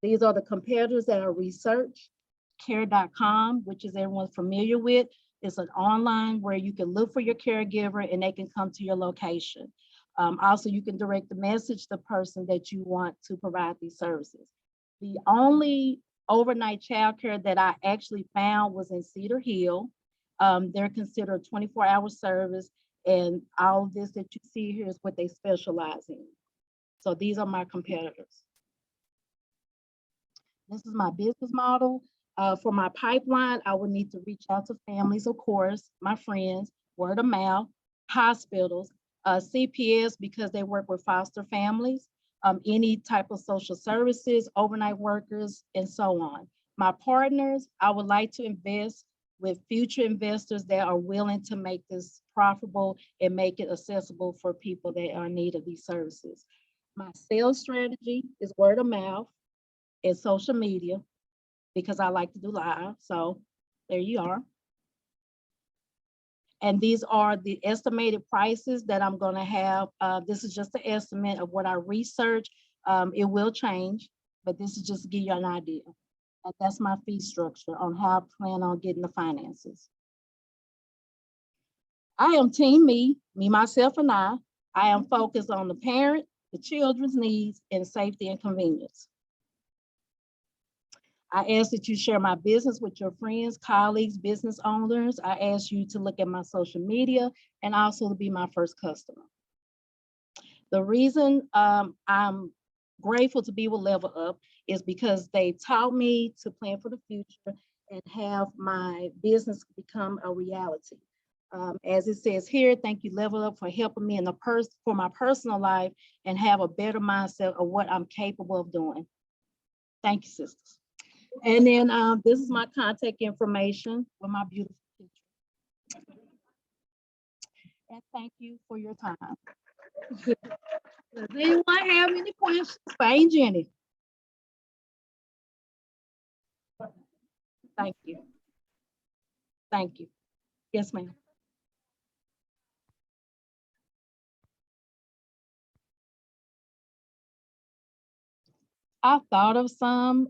These are the competitors that I researched. Care.com, which is everyone's familiar with. It's an online where you can look for your caregiver and they can come to your location. Also, you can direct the message to the person that you want to provide these services. The only overnight childcare that I actually found was in Cedar Hill. They're considered a 24-hour service, and all of this that you see here is what they specialize in. So these are my competitors. This is my business model. For my pipeline, I would need to reach out to families, of course, my friends, word of mouth, hospitals, CPS because they work with foster families, any type of social services, overnight workers, and so on. My partners, I would like to invest with future investors that are willing to make this profitable and make it accessible for people that are in need of these services. My sales strategy is word of mouth and social media because I like to do live. So there you are. And these are the estimated prices that I'm gonna have. This is just an estimate of what I researched. It will change, but this is just to give you an idea. And that's my fee structure on how I plan on getting the finances. I am team me, myself, and I. I am focused on the parent, the children's needs, and safety and convenience. I ask that you share my business with your friends, colleagues, business owners. I ask you to look at my social media and also to be my first customer. The reason I'm grateful to be with Level Up is because they taught me to plan for the future and have my business become a reality. As it says here, thank you, Level Up, for helping me in for my personal life and have a better mindset of what I'm capable of doing. Thank you, sisters. And then this is my contact information with my beautiful picture. And thank you for your time. Does anyone have any questions for Aunt Jenny? Thank you. Thank you. Yes, ma'am. I thought of some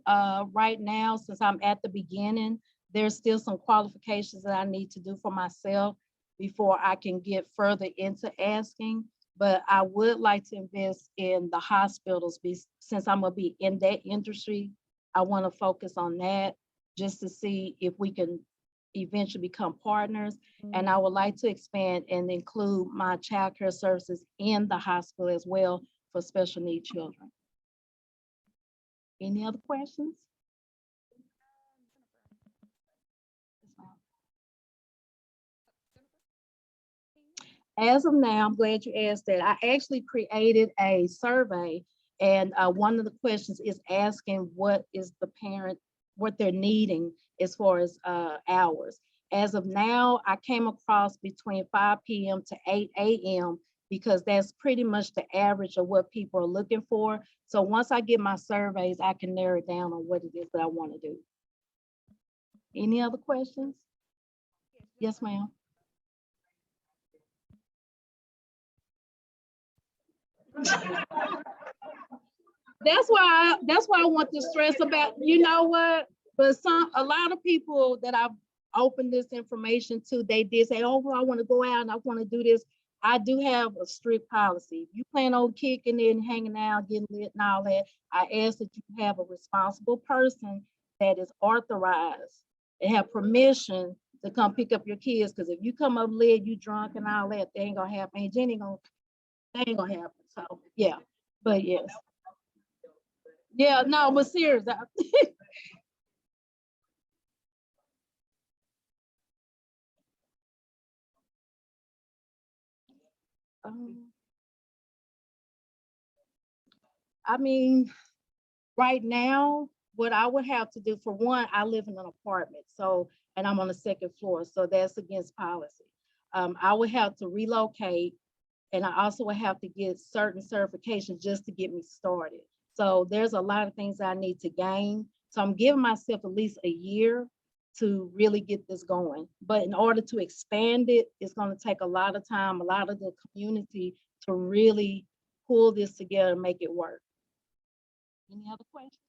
right now, since I'm at the beginning. There's still some qualifications that I need to do for myself before I can get further into asking. But I would like to invest in the hospitals since I'm gonna be in that industry. I want to focus on that just to see if we can eventually become partners. And I would like to expand and include my child care services in the hospital as well for special needs children. Any other questions? As of now, I'm glad you asked that. I actually created a survey, and one of the questions is asking what is the parent, what they're needing as far as hours. As of now, I came across between 5 p.m. to 8 a.m. because that's pretty much the average of what people are looking for. So once I get my surveys, I can narrow it down on what it is that I want to do. Any other questions? Yes, ma'am. That's why I want to stress about, you know what? But a lot of people that I've opened this information to, they did say, oh, well, I want to go out and I want to do this. I do have a strict policy. If you plan on kicking in, hanging out, getting lit and all that, I ask that you have a responsible person that is authorized and have permission to come pick up your kids. Because if you come up lit, you drunk and all that, they ain't gonna happen. And Jenny that ain't gonna happen. So yeah, but yes. Yeah, no, but serious. I mean, right now, what I would have to do, for one, I live in an apartment, so, and I'm on the second floor, so that's against policy. I would have to relocate, and I also would have to get certain certifications just to get me started. So there's a lot of things I need to gain. So I'm giving myself at least a year to really get this going. But in order to expand it, it's going to take a lot of time, a lot of the community to really pull this together and make it work. Any other questions?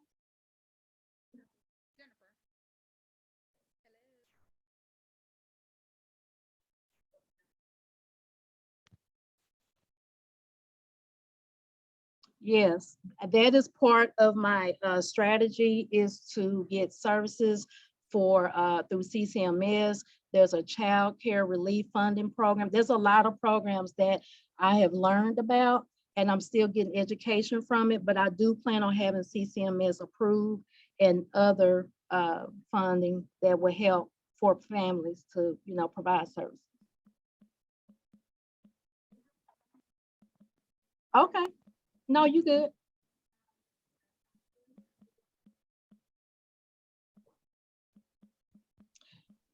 Yes, that is part of my strategy, is to get services for through CCMS. There's a child care relief funding program. There's a lot of programs that I have learned about, and I'm still getting education from it, but I do plan on having CCMS approved and other funding that will help for families to, you know, provide services. Okay. No, you good.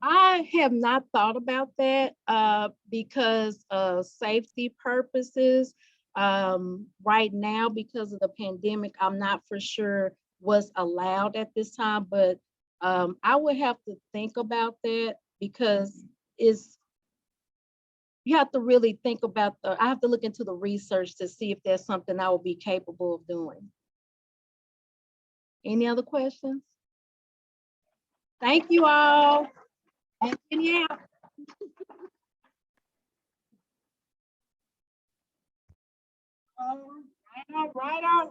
I have not thought about that because of safety purposes. Right now, because of the pandemic, I'm not for sure what's allowed at this time, but I would have to think about that because you have to really think about I have to look into the research to see if there's something I will be capable of doing. Any other questions? Thank you all. And yeah. All right.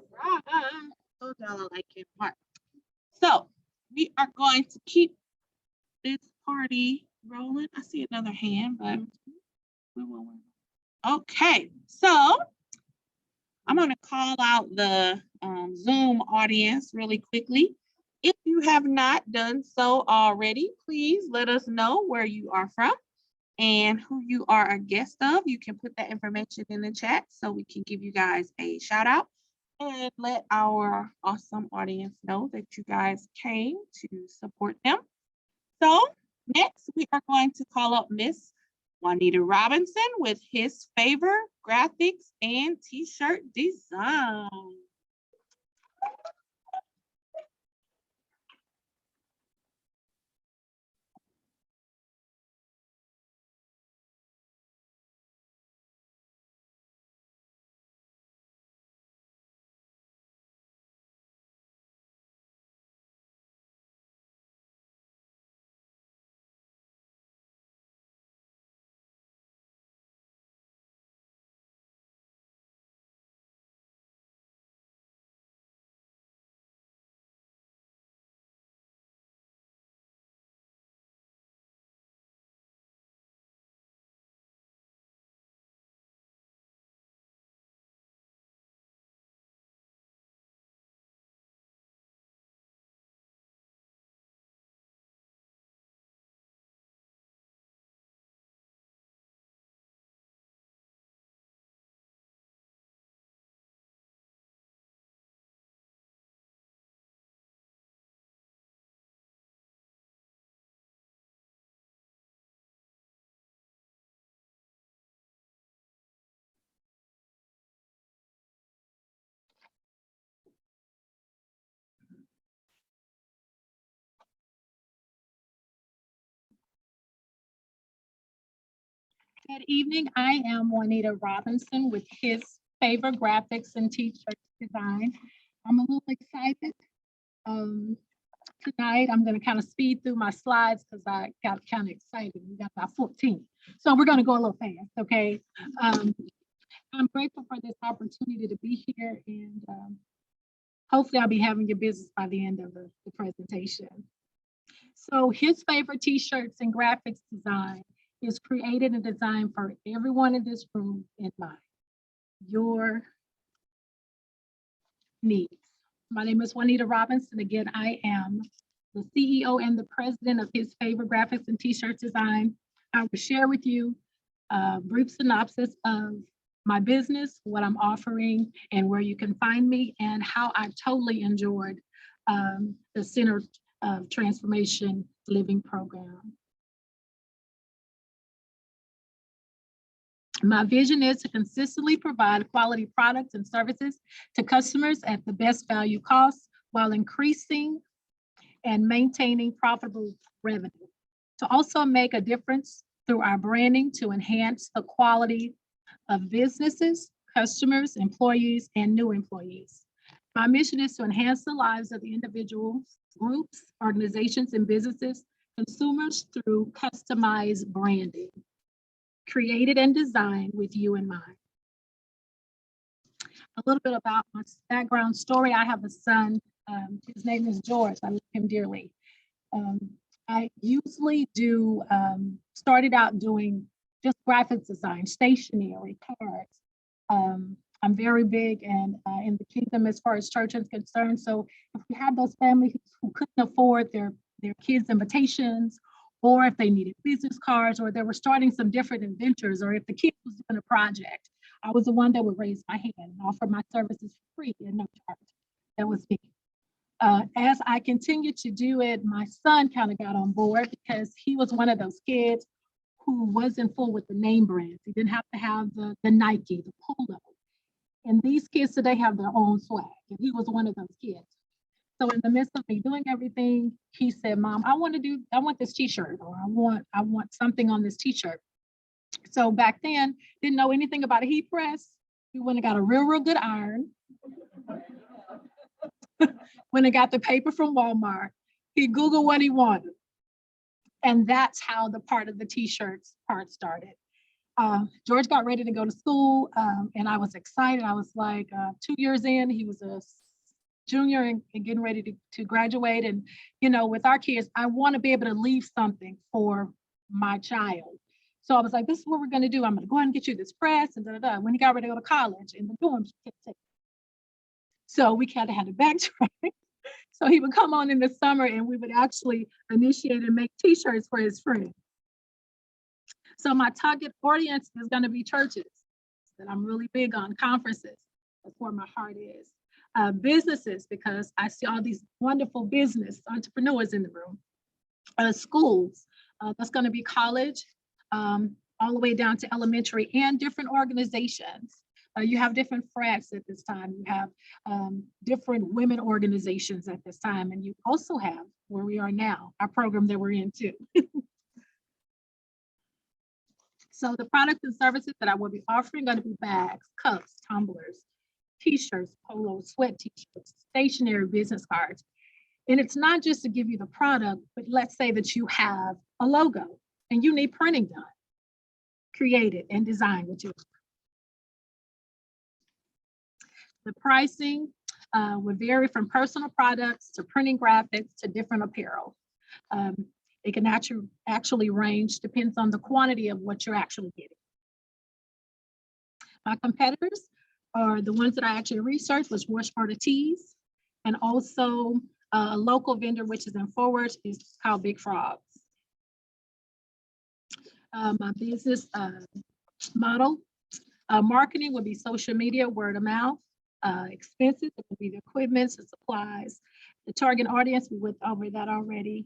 Told y'all I like it part. So we are going to keep this party rolling. I see another hand, but we will. Okay, so I'm going to call out the Zoom audience really quickly. If you have not done so already, please let us know where you are from and who you are a guest of. You can put that information in the chat so we can give you guys a shout out and let our awesome audience know that you guys came to support them. So next we are going to call up Miss Juanita Robinson with his favorite graphics and t-shirt design. Good evening. I am Juanita Robinson with his favorite graphics and t-shirt design. I'm a little excited. Tonight, I'm going to kind of speed through my slides because I got kind of excited. We got about 14. So we're going to go a little fast, okay? I'm grateful for this opportunity to be here, and hopefully I'll be having your business by the end of the presentation. So his favorite t-shirts and graphics design is created and designed for everyone in this room in mind. Your needs. My name is Juanita Robinson. Again, I am the CEO and the president of his favorite graphics and t-shirt design. I will share with you a brief synopsis of my business, what I'm offering, and where you can find me, and how I totally enjoyed the Center of Transformation Living program. My vision is to consistently provide quality products and services to customers at the best value costs while increasing and maintaining profitable revenue. To also make a difference through our branding to enhance the quality of businesses, customers, employees, and new employees. My mission is to enhance the lives of the individuals, groups, organizations, and businesses, consumers through customized branding, created and designed with you in mind. A little bit about my background story. I have a son, his name is George. I love him dearly. I usually started out doing just graphics design, stationery, cards. I'm very big and in the kingdom as far as church is concerned. So if we had those families who couldn't afford their kids' invitations, or if they needed business cards, or they were starting some different adventures, or if the kid was doing a project, I was the one that would raise my hand and offer my services for free and no charge. That was me. As I continued to do it, my son kind of got on board because he was one of those kids who wasn't full with the name brands. He didn't have to have the Nike, the Polo. And these kids today have their own swag. And he was one of those kids. So in the midst of me doing everything, he said, Mom, I want this t-shirt, or I want something on this t-shirt. So back then, didn't know anything about a heat press. We went and got a real good iron. When I got the paper from Walmart, he Googled what he wanted. And that's how the part of the t-shirts part started. George got ready to go to school, and I was excited. I was like 2 years in, he was a junior and getting ready to graduate. And, you know, with our kids, I want to be able to leave something for my child. So I was like, this is what we're going to do. I'm going to go ahead and get you this press and da-da-da. When he got ready to go to college, in the dorms, so we kind of had to backtrack. So he would come on in the summer and we would actually initiate and make t-shirts for his friends. So my target audience is going to be churches, that I'm really big on, conferences. That's where my heart is. Businesses, because I see all these wonderful business entrepreneurs in the room. Schools, that's going to be college, all the way down to elementary, and different organizations. You have different frags at this time. You have different women organizations at this time. And you also have, where we are now, our program that we're in too. So the products and services that I will be offering are going to be bags, cups, tumblers, t-shirts, polos, sweat t-shirts, stationery, business cards. And it's not just to give you the product, but let's say that you have a logo and you need printing done, created and designed with you. The pricing would vary from personal products to printing graphics to different apparel. It can actually range, depends on the quantity of what you're actually getting. My competitors are the ones that I actually researched, was Washburn Tees, and also a local vendor, which is in Forward, is called Big Frogs. My business model, marketing would be social media, word of mouth. Expenses, it would be the equipment, the supplies. The target audience, we went over that already.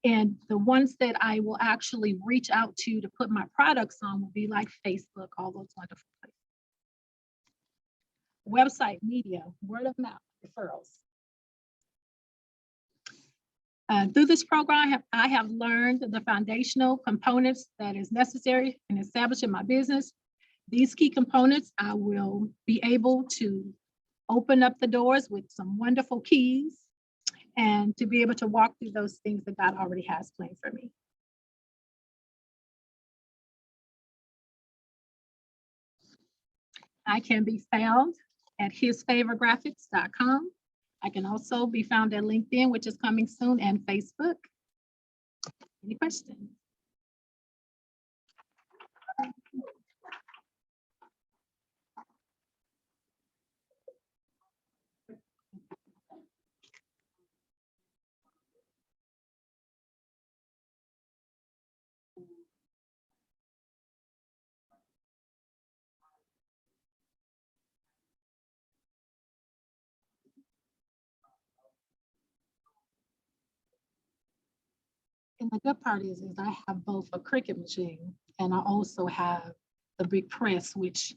And the ones that I will actually reach out to put my products on will be like Facebook, all those wonderful places. Website, media, word of mouth, referrals. Through this program, I have learned the foundational components that is necessary in establishing my business. These key components, I will be able to open up the doors with some wonderful keys and to be able to walk through those things that God already has planned for me. I can be found at hisfavorgraphics.com. I can also be found at LinkedIn, which is coming soon, and Facebook. Any questions? And the good part is I have both a Cricut machine and I also have the big press, which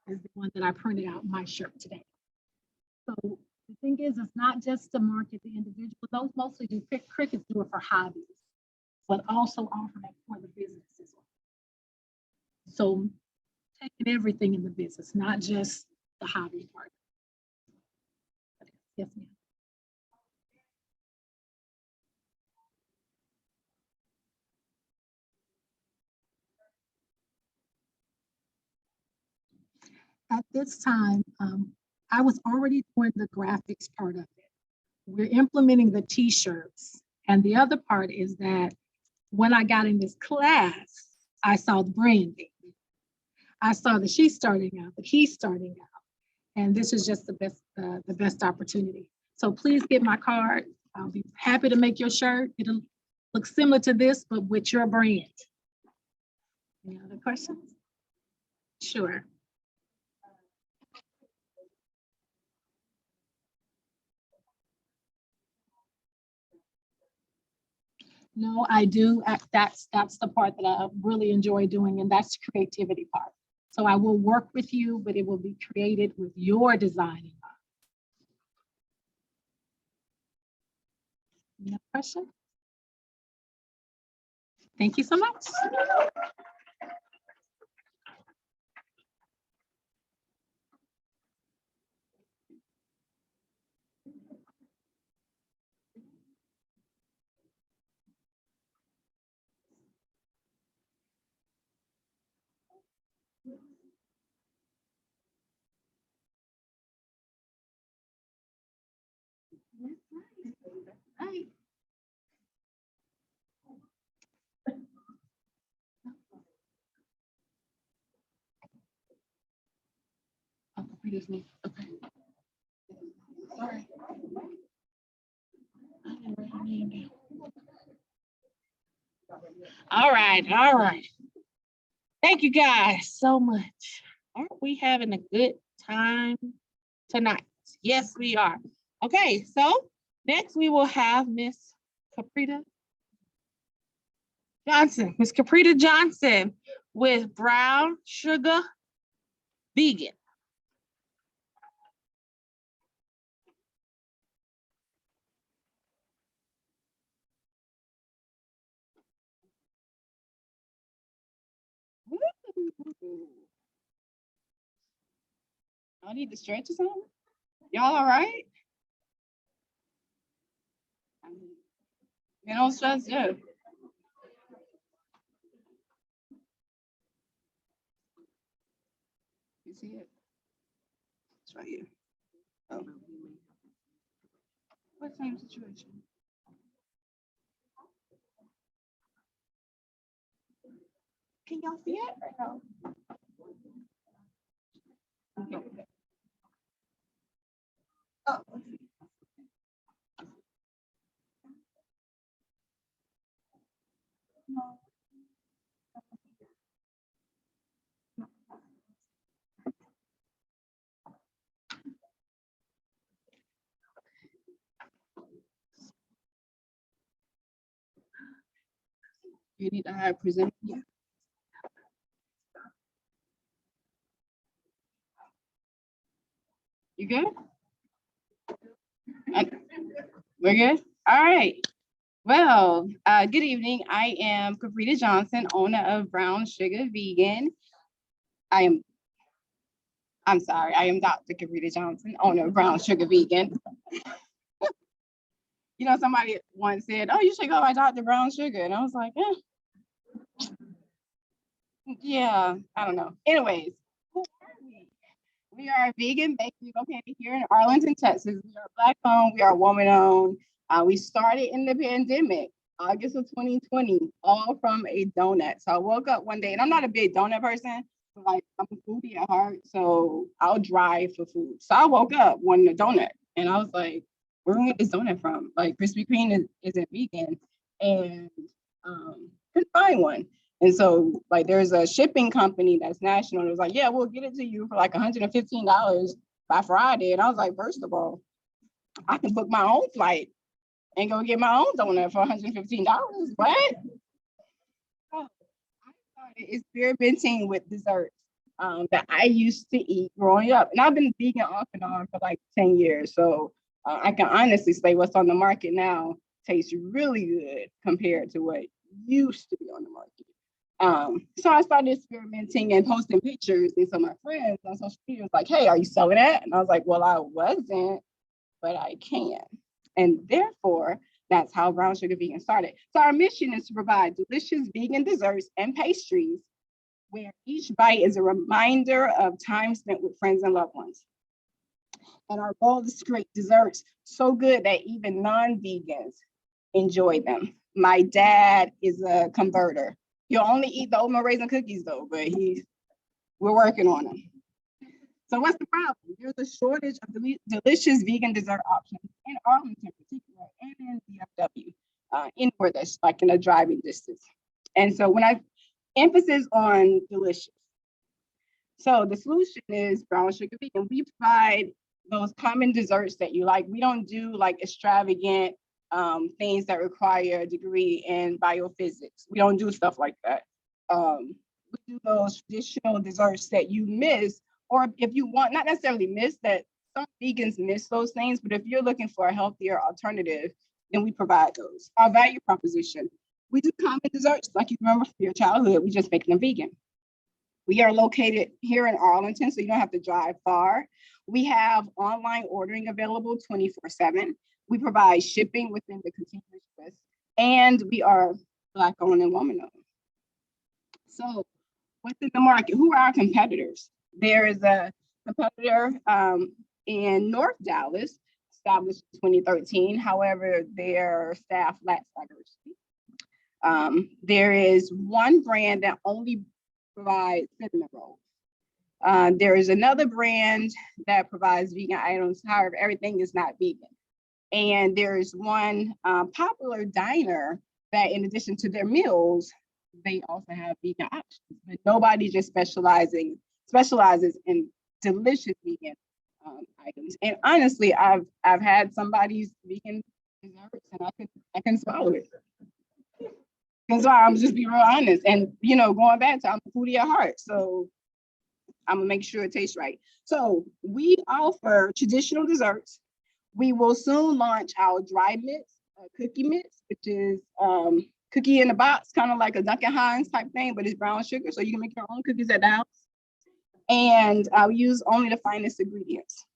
is the one that I printed out my shirt today. So the thing is, it's not just to market the individual. Those mostly do Cricuts do it for hobbies, but also offer that for the business as well. So taking everything in the business, not just the hobby part. Yes, ma'am. At this time, I was already doing the graphics part of it. We're implementing the t-shirts. And the other part is that when I got in this class, I saw the branding. I saw that she's starting out, that he's starting out. And this is just the best opportunity. So please get my card. I'll be happy to make your shirt. It'll look similar to this, but with your brand. Any other questions? Sure. No, I do. That's the part that I really enjoy doing, and that's the creativity part. So I will work with you, but it will be created with your design in mind. No question? Thank you so much. Right. Oh, Kapreta's me. Okay. Sorry. I didn't write her name down. All right, all right. Thank you guys so much. Aren't we having a good time tonight? Yes, we are. Okay, so next we will have Miss Kapreta Johnson. Miss Kapreta Johnson with Brown Sugar Vegan. I need to stretch or something? Y'all all right? You don't stress, yeah. You see it? It's right here. Oh. What same situation? Can y'all see it or no? Okay. Oh. No. You need to hire presenter. Yeah. You good? We're good? All right. Well, good evening. I am Kapreta Johnson, owner of Brown Sugar Vegan. I'm sorry, I am Dr. Kapreta Johnson, owner of Brown Sugar Vegan. You know, somebody once said, oh, you should go by Dr. Brown Sugar. And I was like, yeah, I don't know. Anyways, who are we? We are a vegan bakery located here in Arlington, Texas. We are Black owned, we are woman owned. We started in the pandemic, August of 2020, all from a donut. So I woke up one day, and I'm not a big donut person, but like I'm a foodie at heart, so I'll drive for food. So I woke up wanting a donut, and I was like, where do we get this donut from? Like Krispy Kreme isn't vegan, and couldn't find one. And so like there's a shipping company that's national. And it was like, yeah, we'll get it to you for like $115 by Friday. And I was like, first of all, I can book my own flight and go get my own donut for $115. What? So I started experimenting with desserts that I used to eat growing up. And I've been vegan off and on for like 10 years. So I can honestly say what's on the market now tastes really good compared to what used to be on the market. So I started experimenting and posting pictures. And so my friends on social media was like, hey, are you selling that? And I was like, well, I wasn't, but I can. And therefore, that's how Brown Sugar Vegan started. So our mission is to provide delicious vegan desserts and pastries where each bite is a reminder of time spent with friends and loved ones. And our goal is to create desserts so good that even non-vegans enjoy them. My dad is a converter. He'll only eat the oatmeal raisin cookies though, but we're working on them. So what's the problem? There's a shortage of delicious vegan dessert options in Arlington in particular, and in DFW, anywhere that's like in a driving distance. And so when I emphasis on delicious. So the solution is Brown Sugar Vegan. We provide those common desserts that you like. We don't do like extravagant things that require a degree in biophysics. We don't do stuff like that. We do those traditional desserts that you miss, or if you want, not necessarily miss that, some vegans miss those things, but if you're looking for a healthier alternative, then we provide those. Our value proposition, we do common desserts like you remember from your childhood, we just make them vegan. We are located here in Arlington, so you don't have to drive far. We have online ordering available 24/7. We provide shipping within the contiguous list, and we are Black owned and woman owned. So within the market, who are our competitors? There is a competitor in North Dallas, established in 2013. However, their staff lacks diversity. There is one brand that only provides cinnamon rolls. There is another brand that provides vegan items. However, everything is not vegan. And there is one popular diner that, in addition to their meals, they also have vegan options. But nobody just specializes in delicious vegan items. And honestly, I've had somebody's vegan desserts and I can swallow it. That's why I'm just be real honest. And going back to I'm a foodie at heart, so I'm gonna make sure it tastes right. So we offer traditional desserts. We will soon launch our dry mix, cookie mix, which is cookie in a box, kind of like a Dunkin' Hines type thing, but it's brown sugar, so you can make your own cookies at the house. And I'll use only the finest ingredients.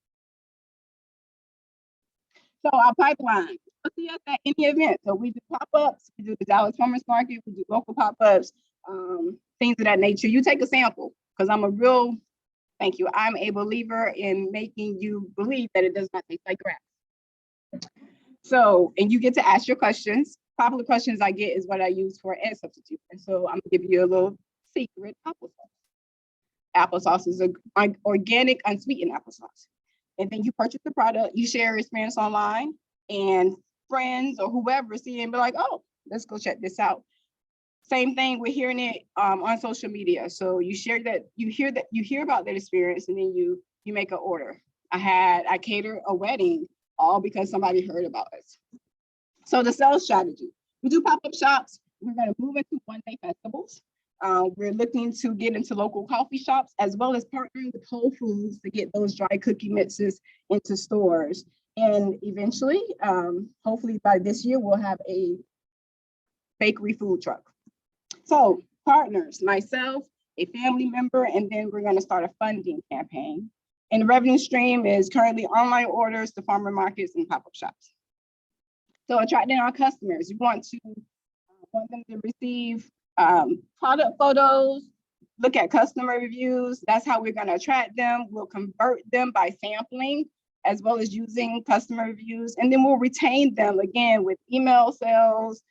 So our pipeline, you'll see us at any event. So we do pop-ups, we do the Dallas Farmers Market, we do local pop-ups, things of that nature. You take a sample, because I'm a believer in making you believe that it does not taste like grass. So, and you get to ask your questions. Popular questions I get is what I use for egg substitute. And so I'm gonna give you a little secret applesauce. Applesauce is an organic, unsweetened applesauce. And then you purchase the product, you share your experience online, and friends or whoever see it and be like, oh, let's go check this out. Same thing, we're hearing it on social media. So you share that, you hear about that experience, and then you make an order. I catered a wedding all because somebody heard about us. So the sales strategy, we do pop-up shops. We're gonna move into one-day festivals. We're looking to get into local coffee shops, as well as partnering with Whole Foods to get those dry cookie mixes into stores. And eventually, hopefully by this year, we'll have a bakery food truck. So partners, myself, a family member, and then we're gonna start a funding campaign. And the revenue stream is currently online orders to farmer markets and pop-up shops. So attracting our customers, we want them to receive product photos, look at customer reviews. That's how we're gonna attract them. We'll convert them by sampling, as well as using customer reviews. And then we'll retain them again with email sales,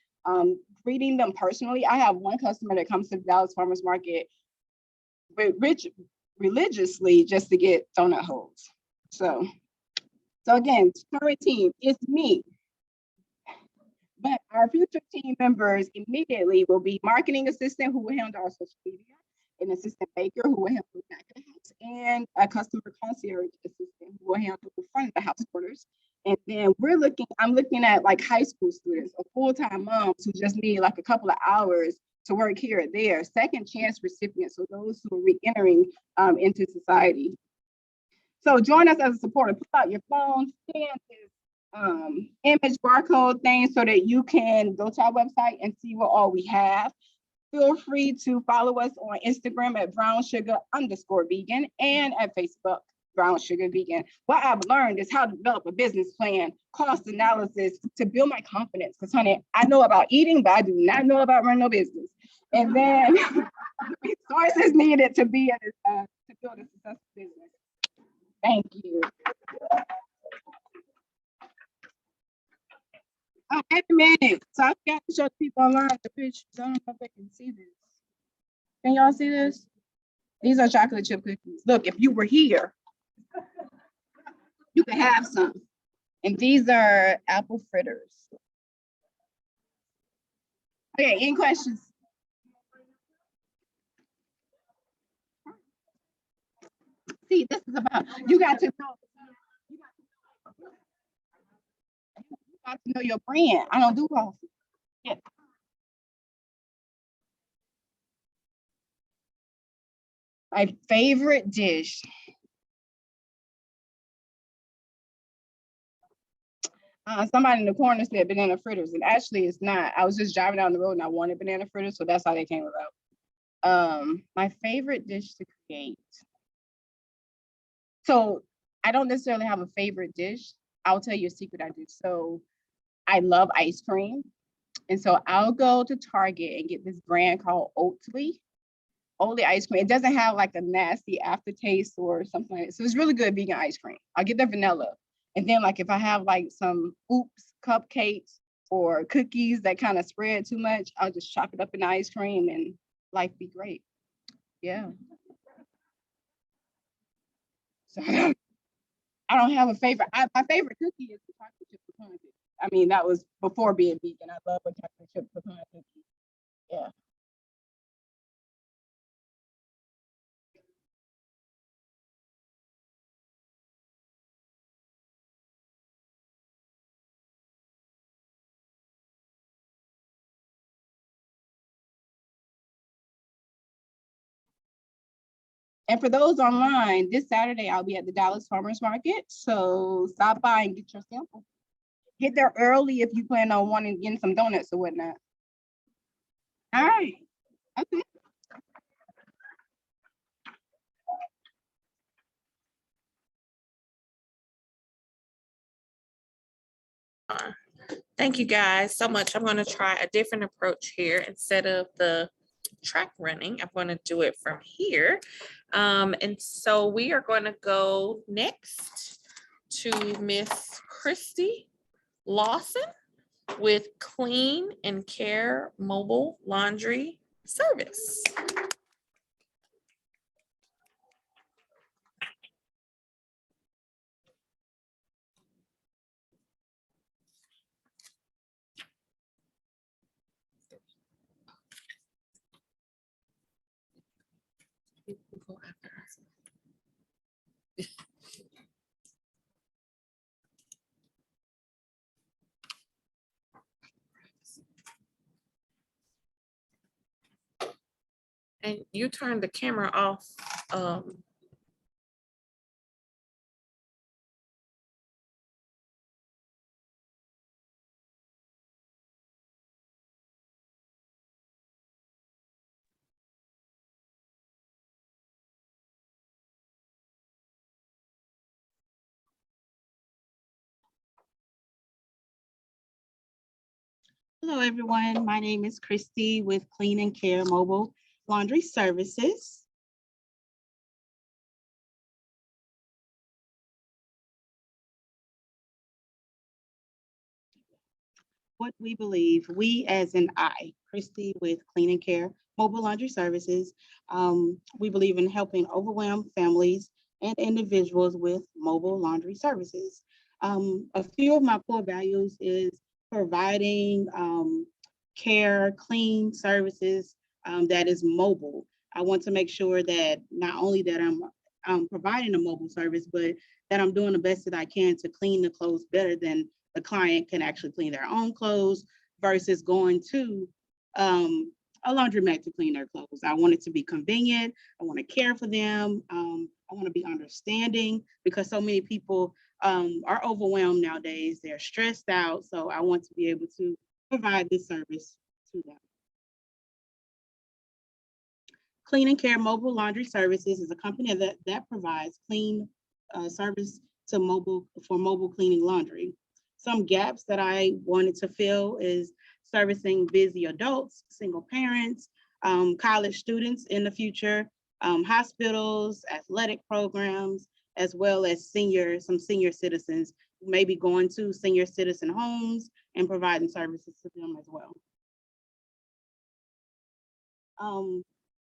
greeting them personally. I have one customer that comes to the Dallas Farmers Market religiously just to get donut holes. So again, current team, it's me. But our future team members immediately will be marketing assistant who will handle our social media, an assistant baker who will handle the back of the house, and a customer concierge assistant who will handle the front of the house orders. And then I'm looking at like high school students or full-time moms who just need like a couple of hours to work here or there, second chance recipients, so those who are re-entering into society. So join us as a supporter. Pull out your phone, scan this image barcode thing so that you can go to our website and see what all we have. Feel free to follow us on Instagram at brownsugar_vegan and at Facebook, Brown Sugar Vegan. What I've learned is how to develop a business plan, cost analysis to build my confidence. Because honey, I know about eating, but I do not know about running no business. And then resources needed to build a successful business. Thank you. Oh, wait a minute. So I got to show the people online the pictures. I don't know if they can see this. Can y'all see this? These are chocolate chip cookies. Look, if you were here, you could have some. And these are apple fritters. Okay, any questions? See, this is about, you got to know. got to know your brand. I don't do coffee. Yeah. My favorite dish. Somebody in the corner said banana fritters, and actually it's not. I was just driving down the road and I wanted banana fritters, so that's how they came about. My favorite dish to create. So I don't necessarily have a favorite dish. I'll tell you a secret I do. So I love ice cream. And so I'll go to Target and get this brand called Oatly ice cream. It doesn't have like a nasty aftertaste or something like that. So it's really good vegan ice cream. I'll get the vanilla. And then like if I have like some oops cupcakes or cookies that kind of spread too much, I'll just chop it up in the ice cream and life be great. Yeah. So I don't have a favorite. My favorite cookie is the chocolate chip pecan cookie. I mean, that was before being vegan. I love a chocolate chip pecan cookie. Yeah. And for those online, this Saturday, I'll be at the Dallas Farmers Market. So stop by and get your sample. Get there early if you plan on wanting getting some donuts or whatnot. All right. Okay. Thank you guys so much. I'm going to try a different approach here. Instead of the track running, I'm going to do it from here. And so we are going to go next to Miss Kristy Lawson with Clean and Care Mobile Laundry Service. And you turned the camera off. Hello, everyone. My name is Kristy with Clean and Care Mobile Laundry Services. What we believe, we as in I, Kristy with Clean and Care Mobile Laundry Services, we believe in helping overwhelmed families and individuals with mobile laundry services. A few of my core values is providing care, clean services that is mobile. I want to make sure that not only that I'm providing a mobile service, but that I'm doing the best that I can to clean the clothes better than the client can actually clean their own clothes versus going to a laundromat to clean their clothes. I want it to be convenient. I want to care for them. I want to be understanding because so many people are overwhelmed nowadays. They're stressed out. So I want to be able to provide this service to them. Clean and Care Mobile Laundry Services is a company that provides clean service to mobile cleaning laundry. Some gaps that I wanted to fill is servicing busy adults, single parents, college students in the future, hospitals, athletic programs, as well as some senior citizens, maybe going to senior citizen homes and providing services to them as well.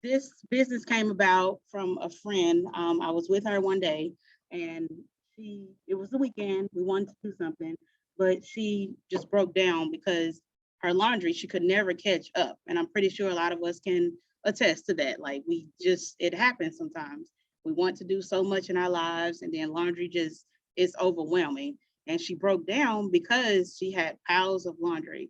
This business came about from a friend. I was with her one day and it was the weekend, we wanted to do something, but she just broke down because her laundry, she could never catch up. And I'm pretty sure a lot of us can attest to that. Like it happens sometimes. We want to do so much in our lives and then laundry it's overwhelming. and she broke down because she had piles of laundry.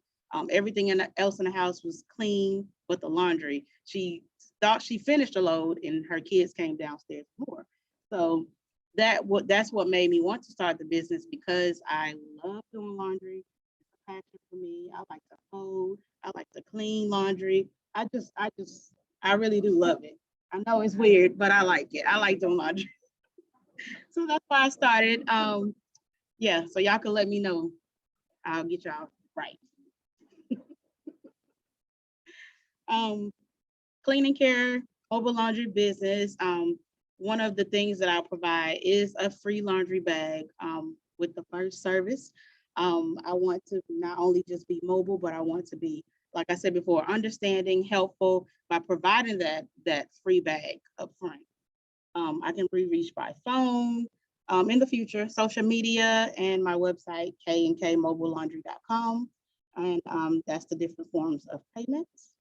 Everything else in the house was clean, but the laundry. She thought she finished a load, and her kids came downstairs for more. So that's what made me want to start the business, because I love doing laundry. It's a passion for me. I like to fold. I like to clean laundry. I really do love it. I know it's weird, but I like it. I like doing laundry. So that's why I started. Yeah, so y'all can let me know. I'll get y'all right. Cleaning care, mobile laundry business. One of the things that I'll provide is a free laundry bag with the first service. I want to not only just be mobile, but I want to be, like I said before, understanding, helpful by providing that free bag up front. I can be reached by phone, in the future, social media, and my website, kandkmobilelaundry.com. And that's the different forms of payments.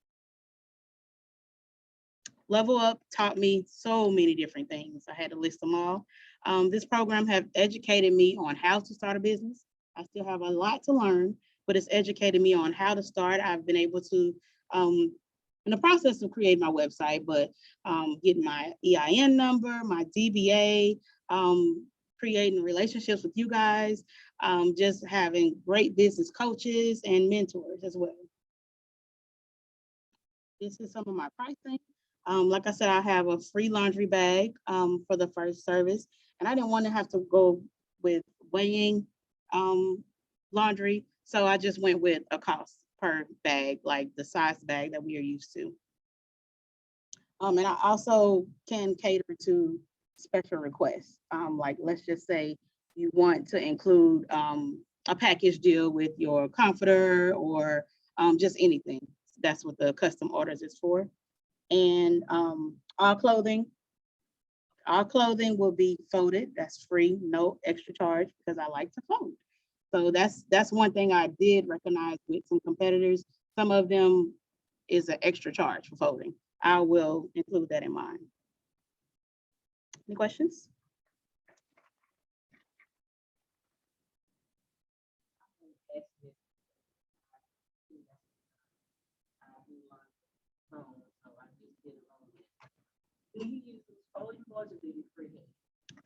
Level Up taught me so many different things. I had to list them all. This program have educated me on how to start a business. I still have a lot to learn, but it's educated me on how to start. I've been able to, in the process of creating my website, but getting my EIN number, my DBA, creating relationships with you guys, just having great business coaches and mentors as well. This is some of my pricing. Like I said, I have a free laundry bag for the first service, and I didn't want to have to go with weighing laundry, so I just went with a cost per bag, like the size bag that we are used to. And I also can cater to special requests. Like, let's just say you want to include a package deal with your comforter or just anything. That's what the custom orders is for. And our clothing will be folded. That's free, no extra charge, because I like to fold. So that's one thing I did recognize with some competitors. Some of them is an extra charge for folding. I will include that in mine. Any questions?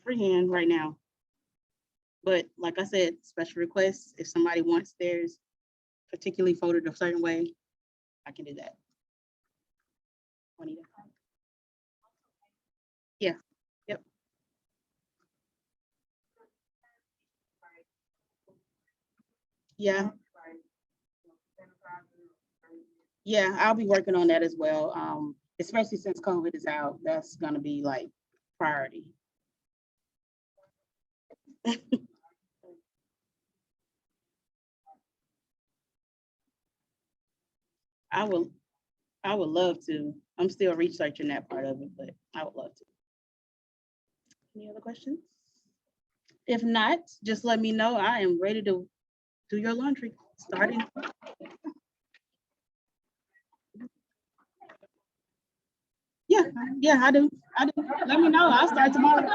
Freehand right now. But like I said, special requests, if somebody wants theirs particularly folded a certain way, I can do that. Juanita. Yeah, yep. Yeah. Yeah, I'll be working on that as well. Especially since COVID is out, that's gonna be like priority. I would love to. I'm still researching that part of it, but I would love to. Any other questions? If not, just let me know. I am ready to do your laundry. Starting. Yeah, I do. Let me know. I'll start tomorrow.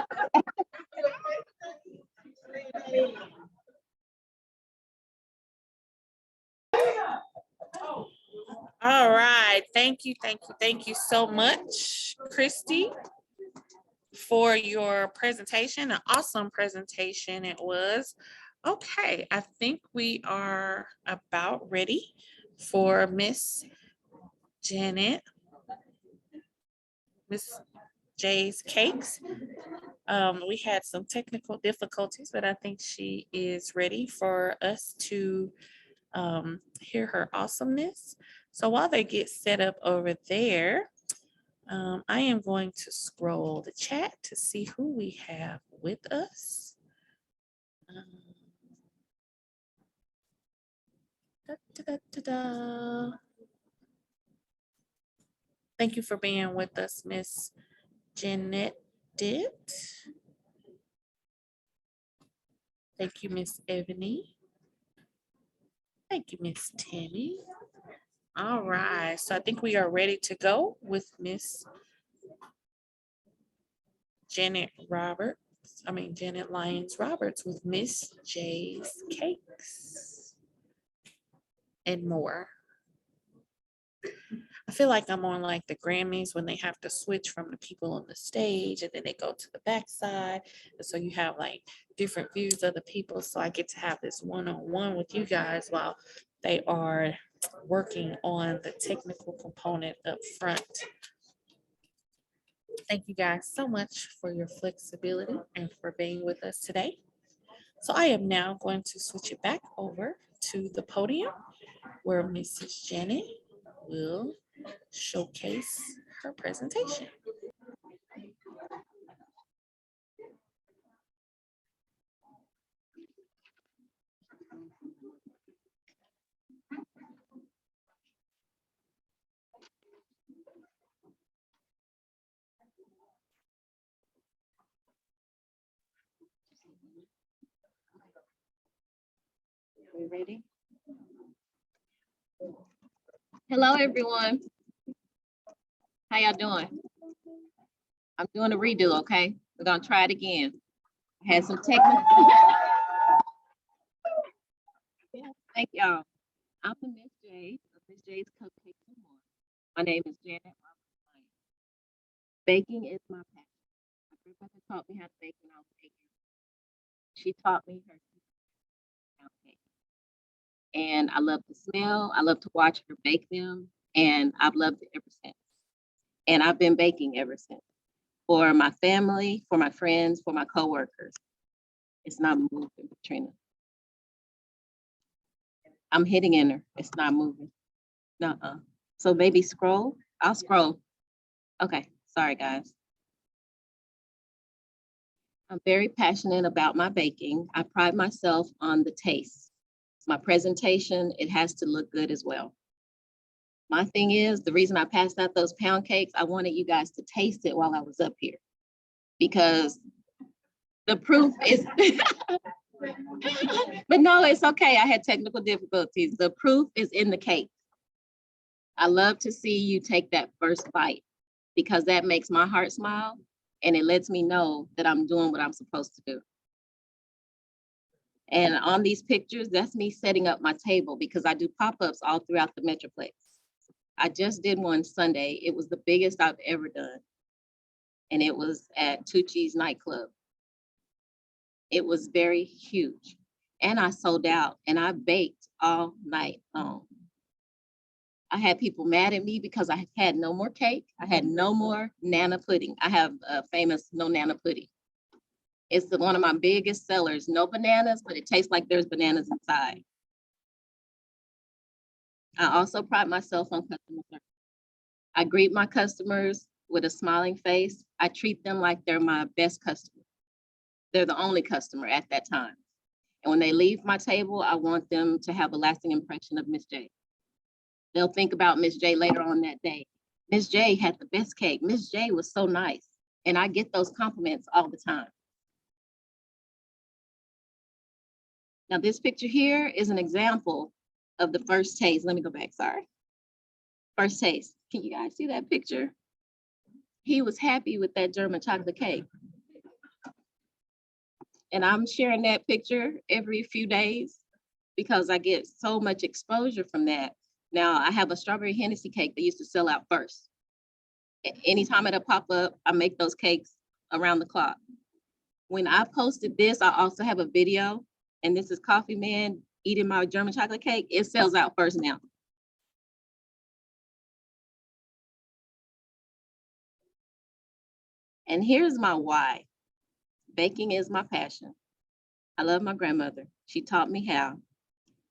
All right, thank you so much, Kristy, for your presentation. An awesome presentation it was. Okay, I think we are about ready for Miss Janet, Miss J's Cakes. We had some technical difficulties, but I think she is ready for us to hear her awesomeness. So while they get set up over there, I am going to scroll the chat to see who we have with us. Thank you for being with us, Miss Jeanette. Thank you, Miss Ebony. Thank you, Miss Tammy. All right, so I think we are ready to go with Miss Janet Roberts. Janet Lyons Roberts with Miss J's Cakes and more. I feel like I'm on like the Grammys when they have to switch from the people on the stage and then they go to the backside. And so you have like different views of the people. So I get to have this one-on-one with you guys while they are working on the technical component up front. Thank you guys so much for your flexibility and for being with us today. So I am now going to switch it back over to the podium where Mrs. Janet will showcase her presentation. We ready? Hello, everyone. How y'all doing? I'm doing a redo, okay? We're gonna try it again. I had some technical. Yeah, thank y'all. I'm the Miss J of Miss J's Cupcakes and More. My name is Janet Roberts-Lyons. Baking is my passion. My grandmother taught me how to bake when I was 8 years old. She taught me her pound cake. And I love the smell. I love to watch her bake them. And I've loved it ever since. And I've been baking ever since. For my family, for my friends, for my coworkers. It's not moving, Katrina. I'm hitting enter. It's not moving. Nuh-uh. So maybe scroll. I'll scroll. Okay, sorry guys. I'm very passionate about my baking. I pride myself on the taste. My presentation, it has to look good as well. My thing is, the reason I passed out those pound cakes, I wanted you guys to taste it while I was up here. Because the proof is, but no, it's okay. I had technical difficulties. The proof is in the cake. I love to see you take that first bite because that makes my heart smile and it lets me know that I'm doing what I'm supposed to do. And on these pictures, that's me setting up my table because I do pop-ups all throughout the Metroplex. I just did one Sunday. It was the biggest I've ever done. And it was at Tucci's nightclub. It was very huge. And I sold out and I baked all night long. I had people mad at me because I had no more cake. I had no more Nana pudding. I have a famous no Nana pudding. It's one of my biggest sellers. No bananas, but it tastes like there's bananas inside. I also pride myself on customer service. I greet my customers with a smiling face. I treat them like they're my best customer. They're the only customer at that time. And when they leave my table, I want them to have a lasting impression of Miss J. They'll think about Miss J later on that day. Miss J had the best cake. Miss J was so nice. And I get those compliments all the time. Now this picture here is an example of the first taste. Let me go back, sorry. First taste. Can you guys see that picture? He was happy with that German chocolate cake. And I'm sharing that picture every few days because I get so much exposure from that. Now I have a strawberry Hennessy cake that used to sell out first. Anytime it'll pop up, I make those cakes around the clock. When I posted this, I also have a video, and this is Coffee Man eating my German chocolate cake. It sells out first now. And here's my why. Baking is my passion. I love my grandmother. She taught me how.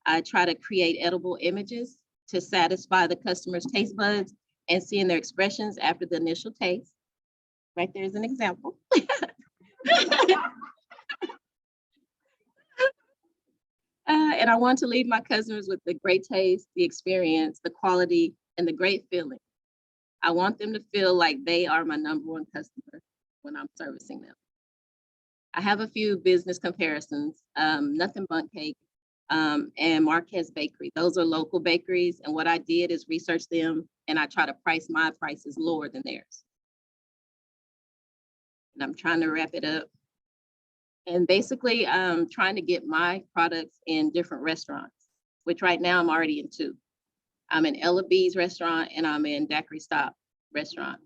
I try to create edible images to satisfy the customer's taste buds and seeing their expressions after the initial taste. Right there's an example. And I want to leave my customers with the great taste, the experience, the quality, and the great feeling. I want them to feel like they are my #1 customer when I'm servicing them. I have a few business comparisons, Nothing Bundt Cake and Marquez Bakery. Those are local bakeries. And what I did is research them and I try to price my prices lower than theirs. And I'm trying to wrap it up. And basically, I'm trying to get my products in different restaurants, which right now I'm already in 2. I'm in Ella B's restaurant and I'm in Daiquiri Stop restaurant.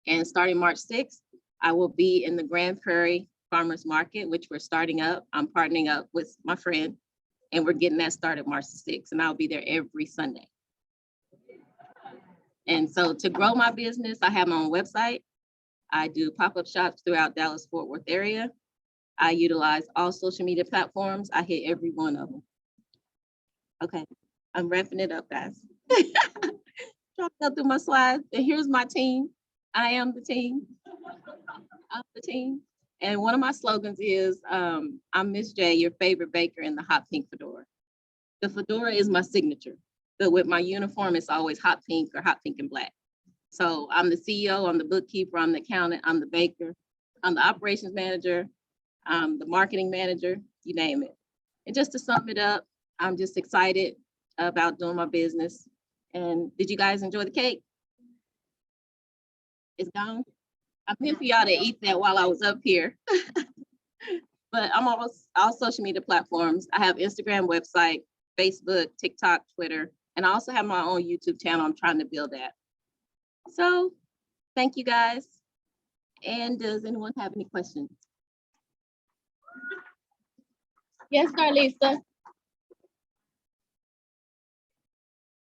And starting March 6th, I will be in the Grand Prairie Farmers Market, which we're starting up. I'm partnering up with my friend and we're getting that started March 6th, and I'll be there every Sunday. And so to grow my business, I have my own website. I do pop-up shops throughout Dallas-Fort Worth area. I utilize all social media platforms. I hit every one of them. Okay, I'm wrapping it up, guys. Trying to go through my slides, and here's my team. I am the team. I'm the team. And one of my slogans is, I'm Miss J, your favorite baker in the hot pink fedora. The fedora is my signature, but with my uniform, it's always hot pink or hot pink and black. So I'm the CEO, I'm the bookkeeper, I'm the accountant, I'm the baker, I'm the operations manager, I'm the marketing manager, you name it. And just to sum it up, I'm just excited about doing my business. And did you guys enjoy the cake? It's gone. I meant for y'all to eat that while I was up here. But I'm on all social media platforms. I have Instagram, website, Facebook, TikTok, Twitter, and I also have my own YouTube channel. I'm trying to build that. So thank you guys. And does anyone have any questions? Yes, Carlisa.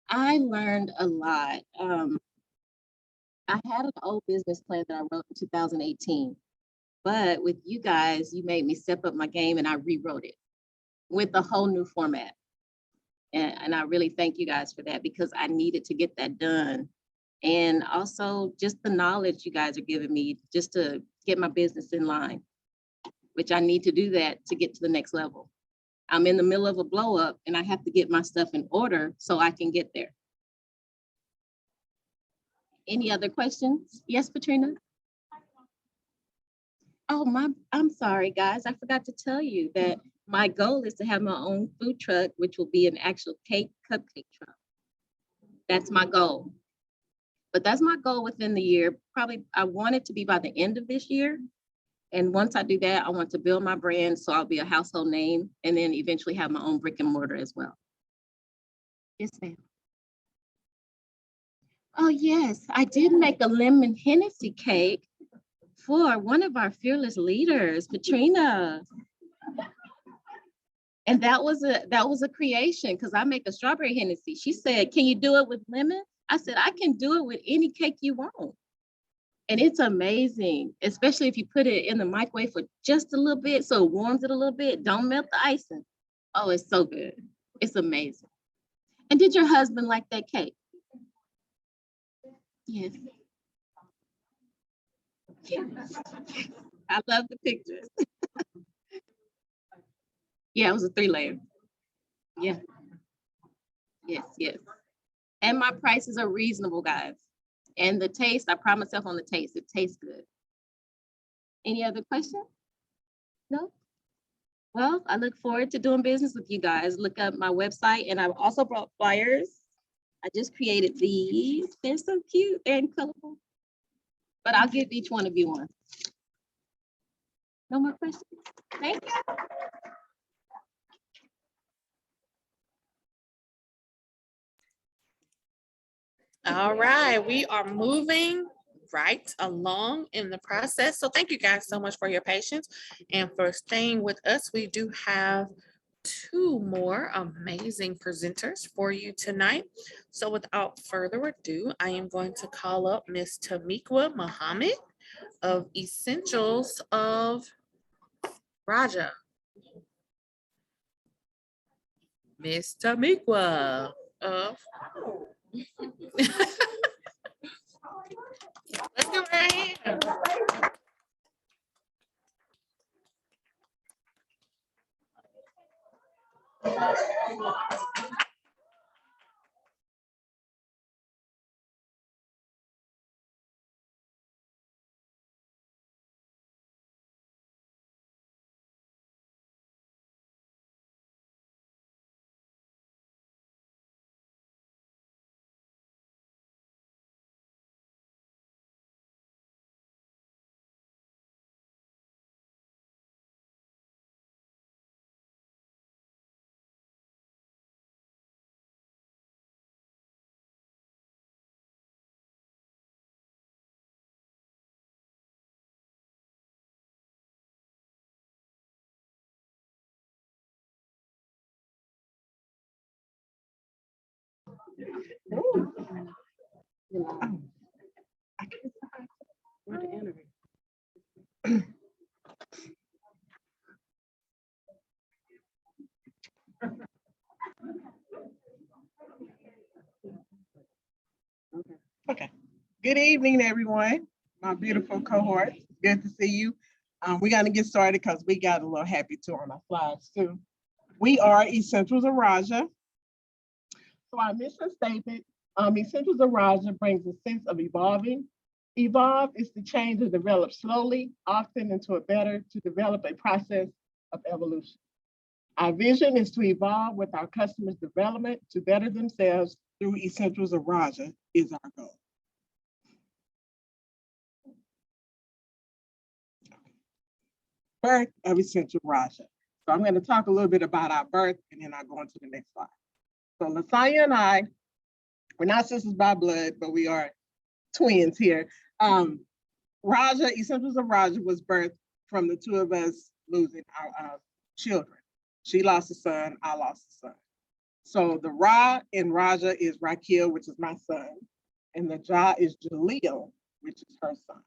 I learned a lot. I had an old business plan that I wrote in 2018, but with you guys, you made me step up my game and I rewrote it with a whole new format. And I really thank you guys for that because I needed to get that done. And also just the knowledge you guys are giving me just to get my business in line, which I need to do that to get to the next level. I'm in the middle of a blow up and I have to get my stuff in order so I can get there. Any other questions? Yes, Patrina? Oh, I'm sorry, guys. I forgot to tell you that my goal is to have my own food truck, which will be an actual cupcake truck. That's my goal. But that's my goal within the year. Probably I want it to be by the end of this year. And once I do that, I want to build my brand so I'll be a household name and then eventually have my own brick and mortar as well. Yes, ma'am. Oh, yes, I did make a lemon Hennessy cake for one of our fearless leaders, Patrina. And that was a creation because I make a strawberry Hennessy. She said, can you do it with lemon? I said, I can do it with any cake you want. And it's amazing, especially if you put it in the microwave for just a little bit so it warms it a little bit. Don't melt the icing. Oh, it's so good. It's amazing. And did your husband like that cake? Yes. I love the pictures. Yeah, it was a 3-layer. Yeah. Yes, yes. And my prices are reasonable, guys. And the taste, I pride myself on the taste. It tastes good. Any other questions? No? Well, I look forward to doing business with you guys. Look up my website, and I've also brought flyers. I just created these. They're so cute and colorful. But I'll give each one of you one. No more questions? Thank you. All right, we are moving right along in the process. So thank you guys so much for your patience and for staying with us. We do have 2 more amazing presenters for you tonight. So without further ado, I am going to call up Miss Tamequa Muhammad of Essentials of Raja. Miss Tamequa of Let's go right here. Ooh. I can't find where to enter it. Okay. Good evening, everyone. My beautiful cohort. Good to see you. We're gonna get started because we got a little happy too on our slides too. We are Essentials of Raja. So our mission statement, Essentials of Raja brings a sense of evolving. Evolve is to change or develop slowly, often into a better, to develop a process of evolution. Our vision is to evolve with our customers' development to better themselves through Essentials of Raja is our goal. Birth of Essential Raja. So I'm going to talk a little bit about our birth and then I'll go on to the next slide. So Lasanya and I, we're not sisters by blood, but we are twins here. Raja, Essentials of Raja was birthed from the two of us losing our children. She lost a son, I lost a son. So the Ra in Raja is Raquel, which is my son, and the Ja is Jaleel, which is her son.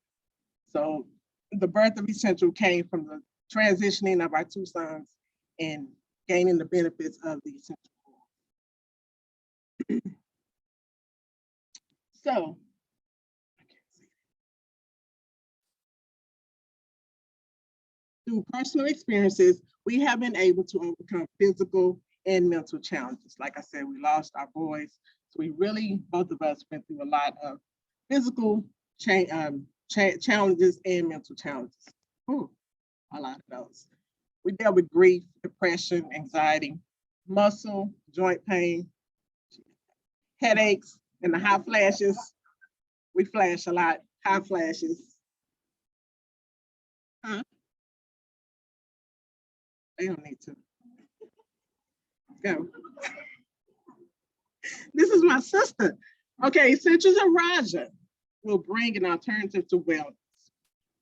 So the birth of Essential came from the transitioning of our two sons and gaining the benefits of the Essential. So, through personal experiences, we have been able to overcome physical and mental challenges. Like I said, we lost our boys. So we really, both of us went through a lot of physical challenges and mental challenges. Ooh, a lot of those. We dealt with grief, depression, anxiety, muscle, joint pain, headaches, and the hot flashes. We flash a lot, hot flashes. Huh? They don't need to. Go. This is my sister. Okay, Essentials of Raja will bring an alternative to wellness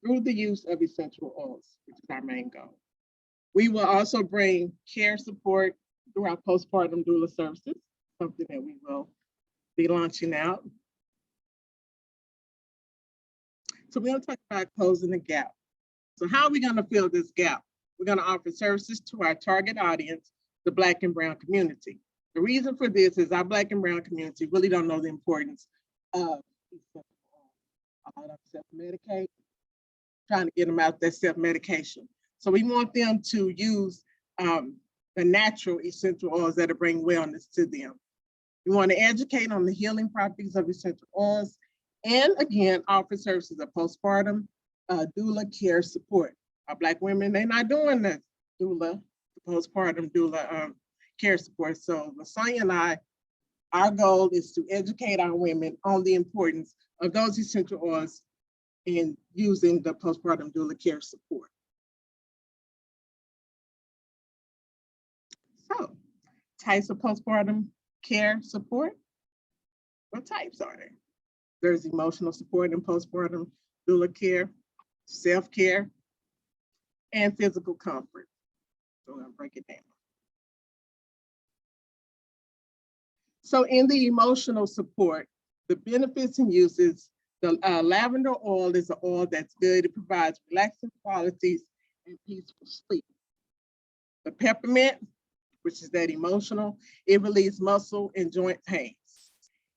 through the use of essential oils, which is our main goal. We will also bring care support through our postpartum doula services, something that we will be launching out. So we're going to talk about closing the gap. So how are we going to fill this gap? We're going to offer services to our target audience, the Black and Brown community. The reason for this is our Black and Brown community really don't know the importance of a lot of self-medicate, trying to get them out that self-medication. So we want them to use the natural essential oils that bring wellness to them. We want to educate on the healing properties of essential oils and again, offer services of postpartum doula care support. Our Black women, they're not doing the doula, the postpartum doula care support. So Lasanya and I, our goal is to educate our women on the importance of those essential oils in using the postpartum doula care support. So, types of postpartum care support. What types are there? There's emotional support in postpartum doula care, self-care, and physical comfort. So I'll break it down. So in the emotional support, the benefits and uses, the lavender oil is an oil that's good. It provides relaxing qualities and peaceful sleep. The peppermint, which is that emotional, it relieves muscle and joint pains.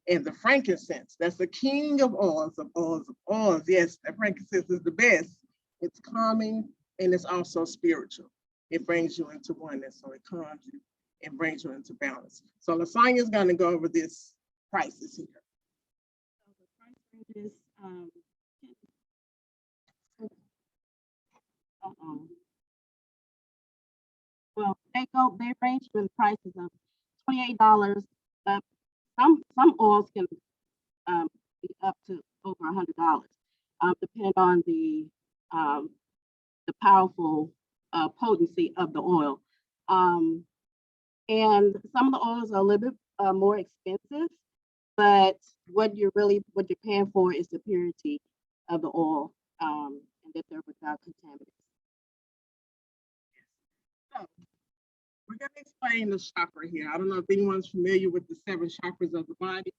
And the frankincense, that's the king of oils, of oils, of oils. Yes, that frankincense is the best. It's calming and it's also spiritual. It brings you into oneness, so it calms you and brings you into balance. So Lasanya is going to go over this prices here. So the price ranges, well, they range from prices of $28 up. Some oils can be up to over $100, depending on the powerful potency of the oil. And some of the oils are a little bit more expensive, but what you're paying for is the purity of the oil, and that they're without contaminants. So We're going to explain the chakra here. I don't know if anyone's familiar with the 7 chakras of the body.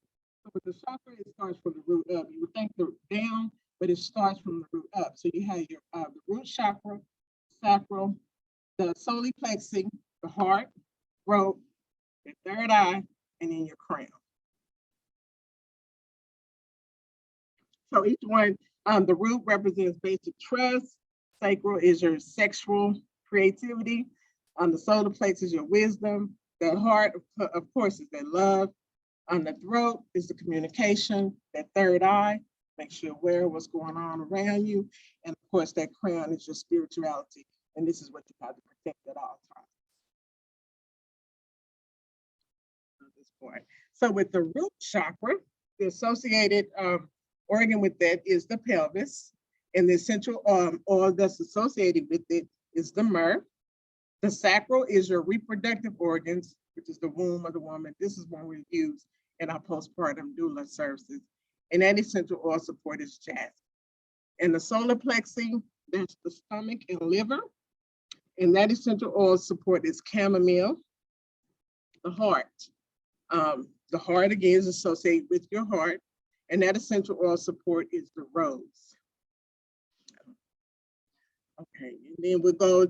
So with the chakra, it starts from the root up. You would think the down, but it starts from the root up. So you have your the root chakra, sacral, the solar plexus, the heart, throat, the third eye, and then your crown. So each one, the root represents basic trust. Sacral is your sexual creativity. The solar plexus is your wisdom. The heart, of course, is that love. The throat is the communication. That third eye makes you aware of what's going on around you. And of course, that crown is your spirituality. And this is what you have to protect at all times. This part. So with the root chakra, the associated organ with that is the pelvis. And the essential oil that's associated with it is the myrrh. The sacral is your reproductive organs, which is the womb of the woman. This is one we use in our postpartum doula services. And that essential oil support is jasmine. And the solar plexus, that's the stomach and liver. And that essential oil support is chamomile. The heart. The heart, again, is associated with your heart. And that essential oil support is the rose. Okay, and then we'll go.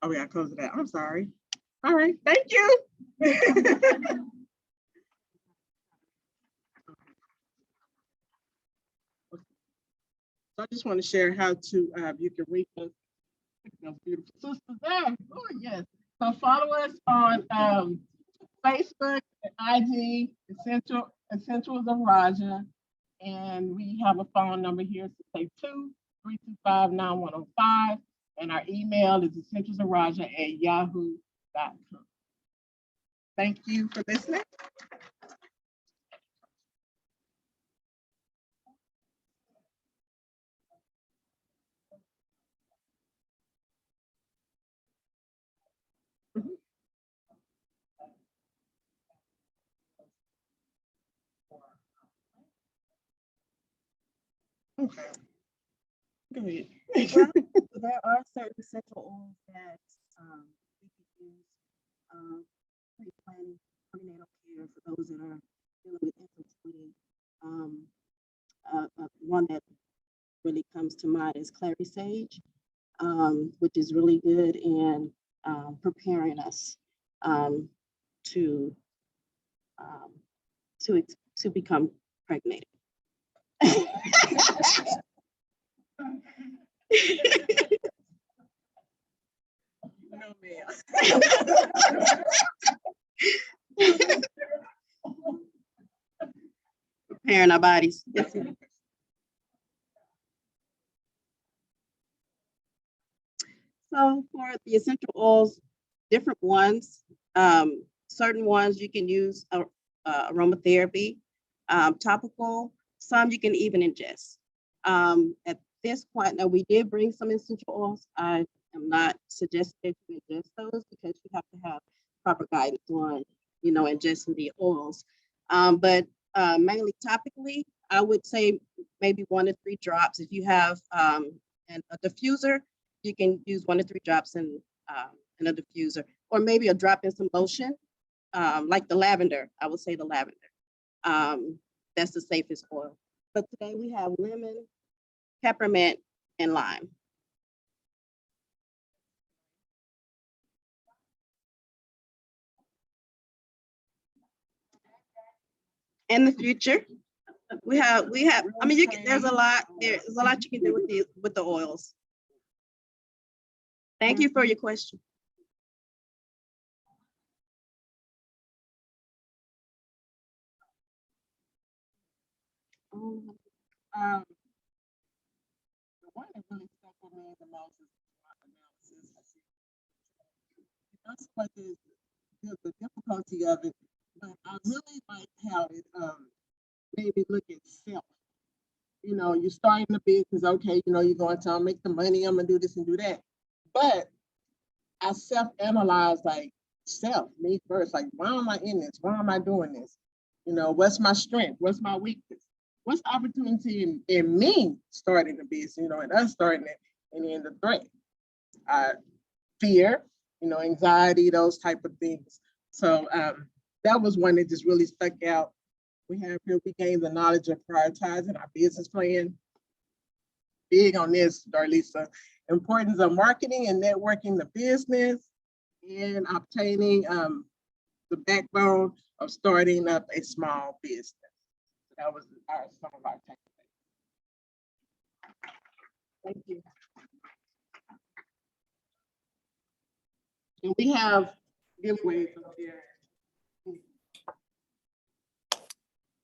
Oh, we gotta close it out. I'm sorry. All right, thank you. So I just want to share how to you can reach us. Those beautiful sisters there. Oh yes. So follow us on Facebook, IG, Essentials of Raja, and we have a phone number here. So say 2-325-9105, and our email is essentialsofraja@yahoo.com. Thank you for listening. Okay. Go ahead. Well, there are certain essential oils that we could use pre-planning prenatal care for those that are dealing with infertility. One that really comes to mind is clary sage, which is really good in preparing us to become pregnant. No, ma'am. Preparing our bodies. Yes, ma'am. So for the essential oils, different ones, certain ones you can use aromatherapy, topical, some you can even ingest. At this point, now we did bring some essential oils. I am not suggesting that you ingest those because you have to have proper guidance on, ingesting the oils. But mainly topically, I would say maybe 1 to 3 drops. If you have a diffuser, you can use 1 to 3 drops in a diffuser, or maybe a drop in some lotion, like the lavender. I would say the lavender. That's the safest oil. But today we have lemon, peppermint, and lime. In the future, we have, I mean, there's a lot you can do with the oils. Thank you for your question. The one that really stuck with me the most is SWOT analysis. That's what the difficulty of it, but I really like how it made me look at self. You're starting a business, okay, you're going to make the money, I'm gonna do this and do that. But I self-analyze like me first, like why am I in this? Why am I doing this? What's my strength? What's my weakness? What's the opportunity in me starting a business, and us starting it, and then the threat? Fear, anxiety, those type of things. So that was one that just really stuck out. We gained the knowledge of prioritizing our business plan. Big on this, Darlisa, importance of marketing and networking the business and obtaining the backbone of starting up a small business. That was some of our takeaways. Thank you. And we have giveaways up there.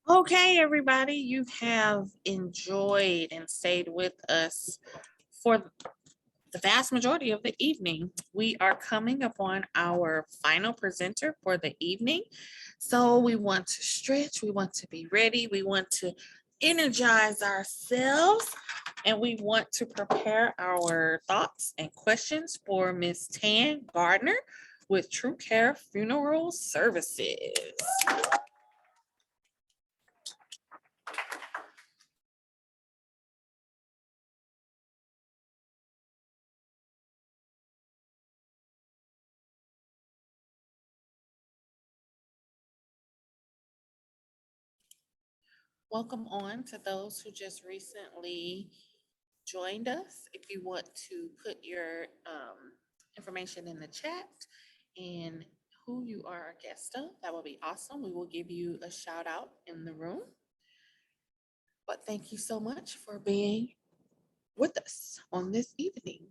Okay, everybody, you have enjoyed and stayed with us for the vast majority of the evening. We are coming upon our final presenter for the evening. So we want to stretch, we want to be ready, we want to energize ourselves, and we want to prepare our thoughts and questions for Ms. Tann Gardner with True Care Funeral Services. Welcome on to those who just recently joined us. If you want to put your information in the chat and who you are a guest of, that will be awesome. We will give you a shout out in the room. But thank you so much for being with us on this evening.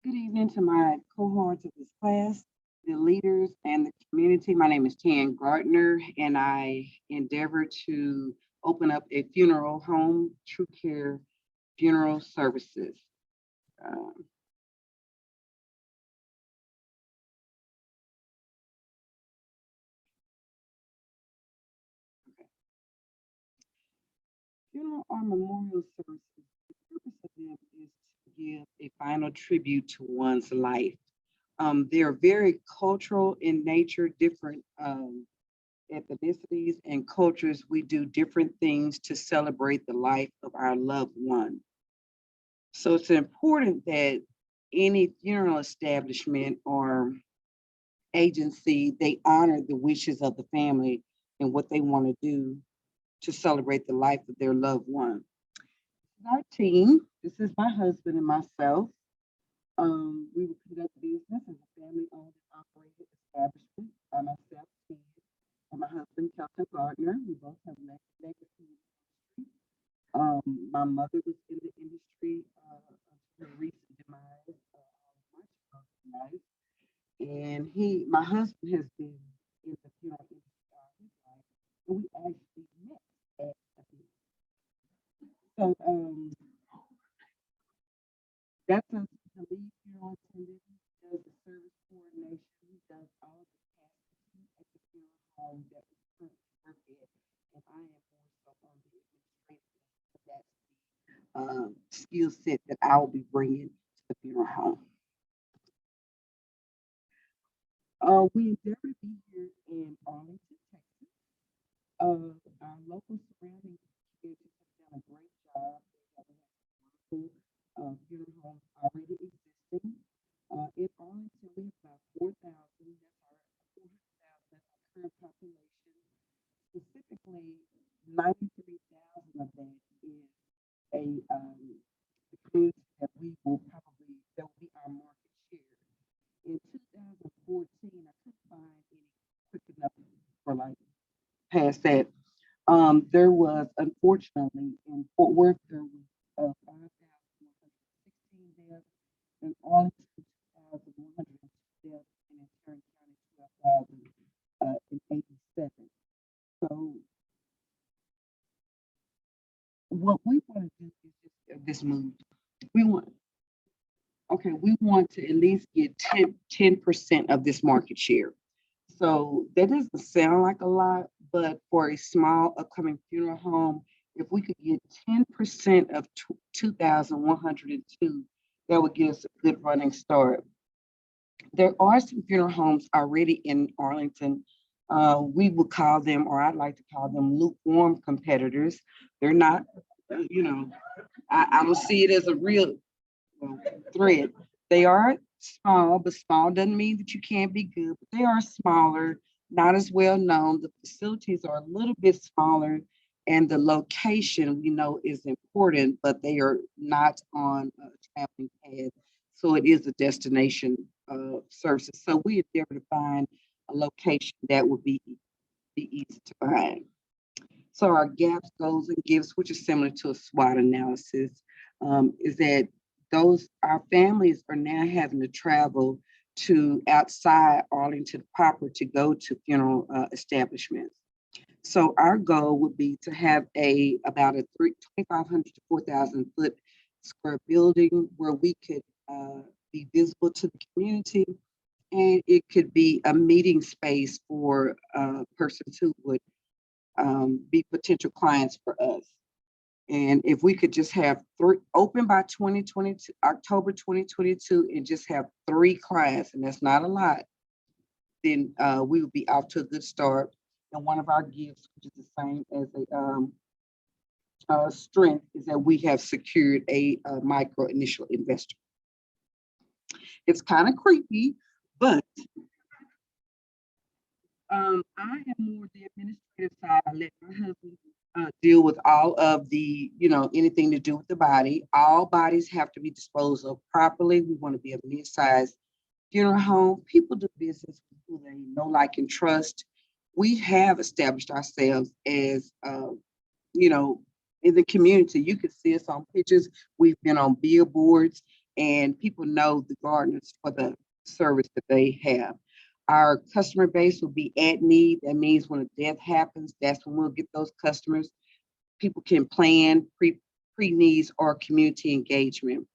Good evening to my cohorts of this class, the leaders and the community. My name is Tann Gardner, and I endeavor to open up a funeral home, True Care Funeral Services. Funeral or memorial services, the purpose of them is to give a final tribute to one's life. They're very cultural in nature, different ethnicities and cultures. We do different things to celebrate the life of our loved one. So it's important that any funeral establishment or agency, they honor the wishes of the family and what they want to do to celebrate the life of their loved one. Our team, this is my husband and myself. We will conduct business as a family-owned and operated establishment by myself, and my husband, Gardner. We both have legacy in the industry. My mother was in the industry until her recent demise, life. And my husband has been in the funeral industry all his life, and we actually met at a funeral. So that's a lead funeral attendant, does the service coordination, does all the tasking at the funeral home that we currently work at, and I am also on the administrative. So that's the skill set that I will be bringing to the funeral home. We endeavor to be here in Arlington, Texas. Our local surrounding communities have done a great job. They have wonderful funeral homes already existing. In Arlington, we have about 4,000. That's our 400,000. That's our current population. Specifically, 93,000 of that is the community that we will probably, that will be our market share. In 2014, I couldn't find any quick enough for like past that. There was, unfortunately, in Fort Worth, there was 5,116 deaths. this moved. We want to at least get 10% of this market share. So that doesn't sound like a lot, but for a small upcoming funeral home, if we could get 10% of 2,102, that would give us a good running start. There are some funeral homes already in Arlington. We would call them, or I'd like to call them, lukewarm competitors. They're not, I don't see it as a real threat. They are small, but small doesn't mean that you can't be good, but they are smaller, not as well known. The facilities are a little bit smaller, and the location we know is important, but they are not on a traveling path. So it is a destination services. So we endeavor to find a location that would be easy to find. So our gaps, goals, and gifts, which is similar to a SWOT analysis, is that our families are now having to travel to outside Arlington proper to go to funeral establishments. So our goal would be to have about a 2,500 to 4,000 foot square building where we could be visible to the community, and it could be a meeting space for persons who would be potential clients for us. And if we could just have open by 2022, October 2022, and just have 3 clients, and that's not a lot, then we would be off to a good start. And one of our gifts, which is the same as a strength, is that we have secured a micro initial investor. It's kind of creepy, but I am more the administrative side. I let my husband deal with all of the, anything to do with the body. All bodies have to be disposed of properly. We want to be a mid-sized funeral home. People do business with who they know, like, and trust. We have established ourselves as, in the community. You can see us on pictures. We've been on billboards, and people know the Gardners for the service that they have. Our customer base will be at need. That means when a death happens, that's when we'll get those customers. People can plan pre-needs or community engagement.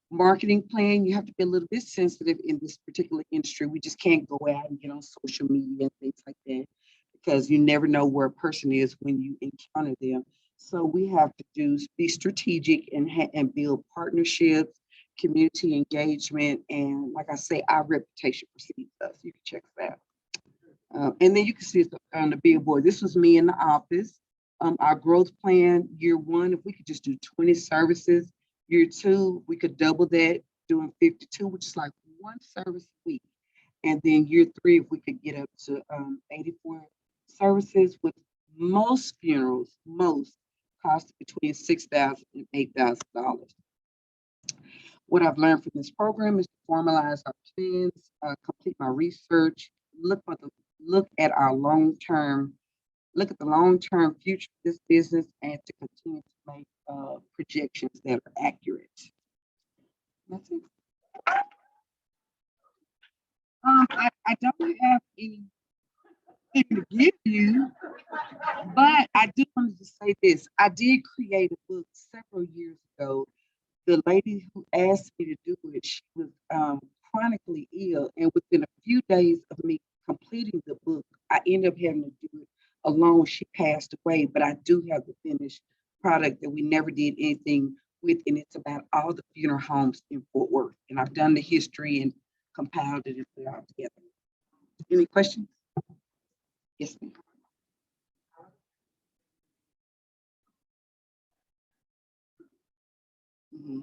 Marketing plan, you have to be a little bit sensitive in this particular industry. We just can't go out and get on social media and things like that, because you never know where a person is when you encounter them. So we have to be strategic and build partnerships, community engagement, and like I say, our reputation precedes us. You can check that out. And then you can see it on the billboard. This was me in the office. Our growth plan, year 1, if we could just do 20 services. Year 2, we could double that, doing 52, which is like 1 service a week. And then year 3, if we could get up to 84 services, with most funerals, cost between $6,000 and $8,000. What I've learned from this program is to formalize our plans, complete my research, look at the long-term future of this business, and to continue to make projections that are accurate. That's it. I don't have anything to give you, but I do want to say this. I did create a book several years ago. The lady who asked me to do it, she was chronically ill, and within a few days of me completing the book, I ended up having to do it alone. She passed away, but I do have the finished product that we never did anything with, and it's about all the funeral homes in Fort Worth. And I've done the history and compiled it and put it all together. Any questions? Yes, ma'am. Mm-hmm.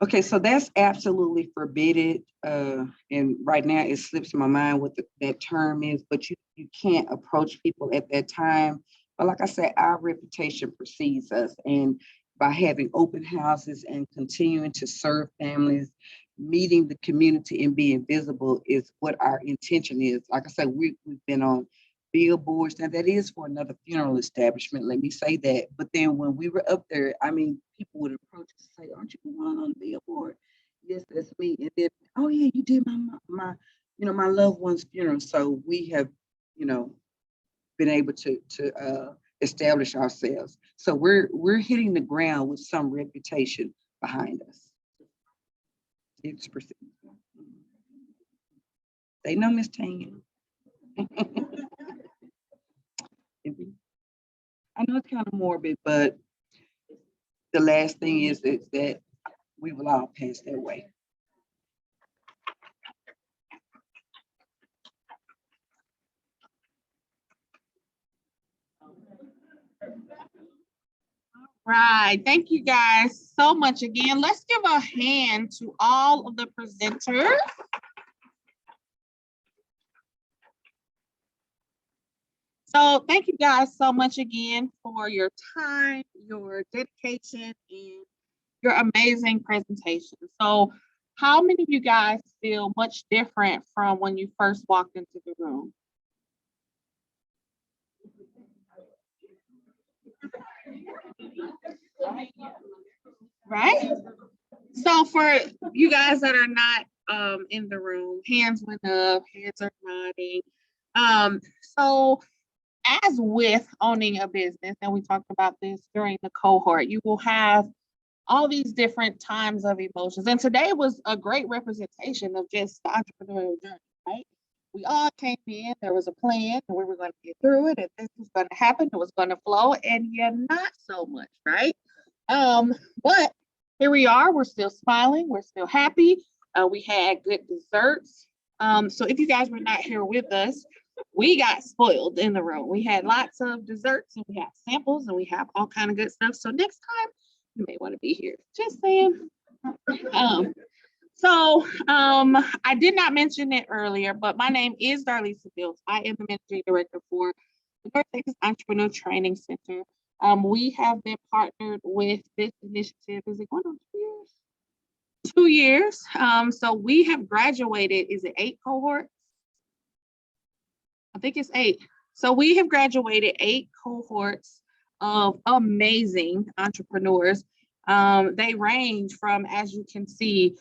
Okay, so that's absolutely forbidden. And right now it slips my mind what that term is, but you can't approach people at that time. But like I said, our reputation precedes us. And by having open houses and continuing to serve families, meeting the community and being visible is what our intention is. Like I said, we've been on billboards. Now that is for another funeral establishment, let me say that. But then when we were up there, I mean, people would approach us and say, "Aren't you the one on the billboard?" yes, that's me. And then, oh yeah, you did my my loved one's funeral. So we have, been able to establish ourselves. So we're hitting the ground with some reputation behind us. It's percent. They know Miss Tann. I know it's kind of morbid, but the last thing is that we will all pass that way. Right. Thank you guys so much again. Let's give a hand to all of the presenters. So thank you guys so much again for your time, your dedication, and your amazing presentation. So how many of you guys feel much different from when you first walked into the room? Right? So for you guys that are not in the room, hands went up, heads are nodding. So as with owning a business, and we talked about this during the cohort, you will have all these different times of emotions. And today was a great representation of just the entrepreneurial journey, right? We all came in, there was a plan, and we were going to get through it, and this was going to happen, it was going to flow, and yet not so much, right? But here we are, we're still smiling, we're still happy. We had good desserts. So if you guys were not here with us, we got spoiled in the room. We had lots of desserts and we have samples and we have all kind of good stuff. So next time you may want to be here. Just saying. I did not mention it earlier, but my name is Darlisa Fields. I am the managing director for the North Texas Entrepreneur Training Center. We have been partnered with this initiative. Is it going on 2 years? 2 years. So we have graduated, is it 8 cohorts? I think it's 8. So we have graduated 8 cohorts of amazing entrepreneurs. They range from, as you can see,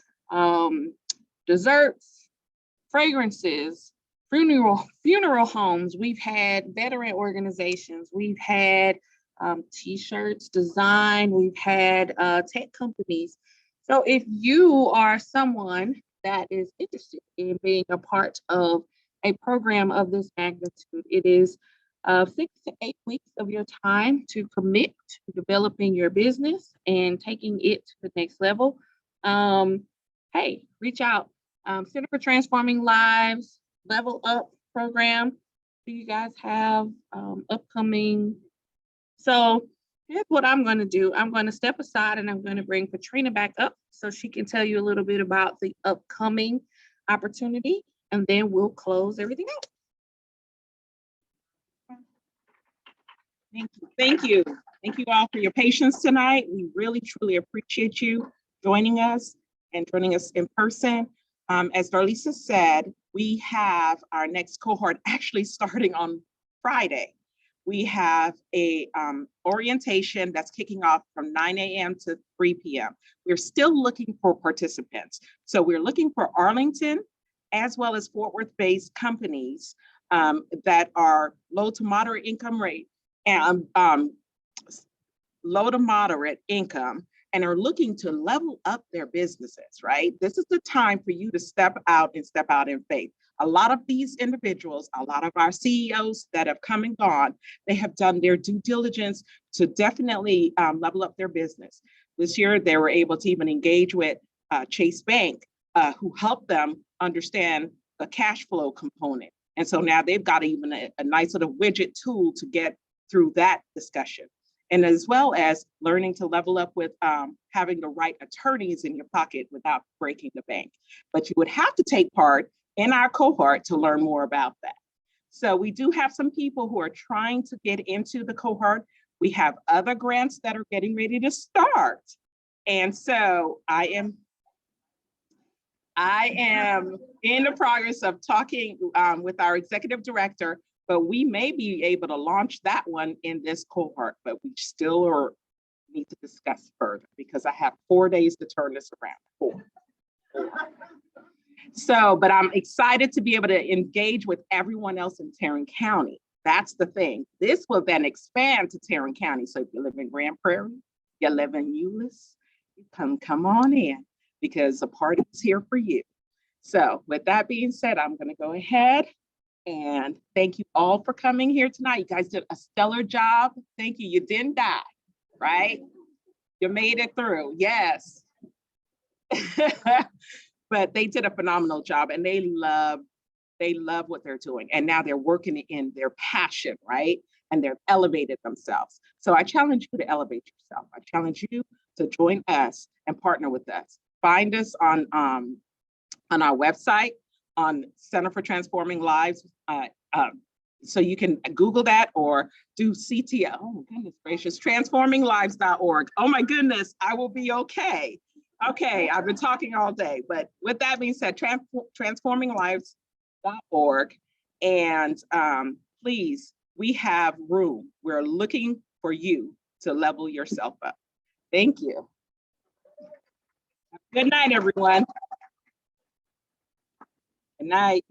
desserts, fragrances, funeral homes. We've had veteran organizations. We've had t-shirts, design. We've had tech companies. So if you are someone that is interested in being a part of a program of this magnitude, it is 6 to 8 weeks of your time to commit to developing your business and taking it to the next level. Hey, reach out. Center for Transforming Lives, Level Up program. Do you guys have upcoming? So here's what I'm going to do. I'm going to step aside and I'm going to bring Katrina back up so she can tell you a little bit about the upcoming opportunity, and then we'll close everything out. Thank you. Thank you all for your patience tonight. We really, truly appreciate you joining us and joining us in person. As Darlisa said, we have our next cohort actually starting on Friday. We have a orientation that's kicking off from 9 a.m. to 3 p.m. We're still looking for participants. So we're looking for Arlington as well as Fort Worth-based companies that are low to moderate income rate and low to moderate income and are looking to level up their businesses, right? This is the time for you to step out in faith. A lot of these individuals, a lot of our CEOs that have come and gone, they have done their due diligence to definitely level up their business. This year, they were able to even engage with Chase Bank, who helped them understand the cash flow component. And so now they've got even a nice little widget tool to get through that discussion. And as well as learning to level up with having the right attorneys in your pocket without breaking the bank. But you would have to take part in our cohort to learn more about that. So we do have some people who are trying to get into the cohort. We have other grants that are getting ready to start. And so I am in the progress of talking with our executive director, but we may be able to launch that one in this cohort, but we still need to discuss further because I have 4 days to turn this around. 4. So, but I'm excited to be able to engage with everyone else in Tarrant County. That's the thing. This will then expand to Tarrant County. So if you live in Grand Prairie, you live in Euless, you come on in because the party is here for you. So with that being said, I'm going to go ahead and thank you all for coming here tonight. You guys did a stellar job. Thank you. You didn't die, right? You made it through. Yes. But they did a phenomenal job and they love what they're doing. And now they're working in their passion, right? And they've elevated themselves. So I challenge you to elevate yourself. I challenge you to join us and partner with us. Find us on our website, on Center for Transforming Lives. So you can Google that or do CTL. Oh my goodness gracious, transforminglives.org. Oh my goodness, I will be okay. Okay, I've been talking all day, but with that being said, transforminglives.org. And please, we have room. We're looking for you to level yourself up. Thank you. Good night, everyone. Good night.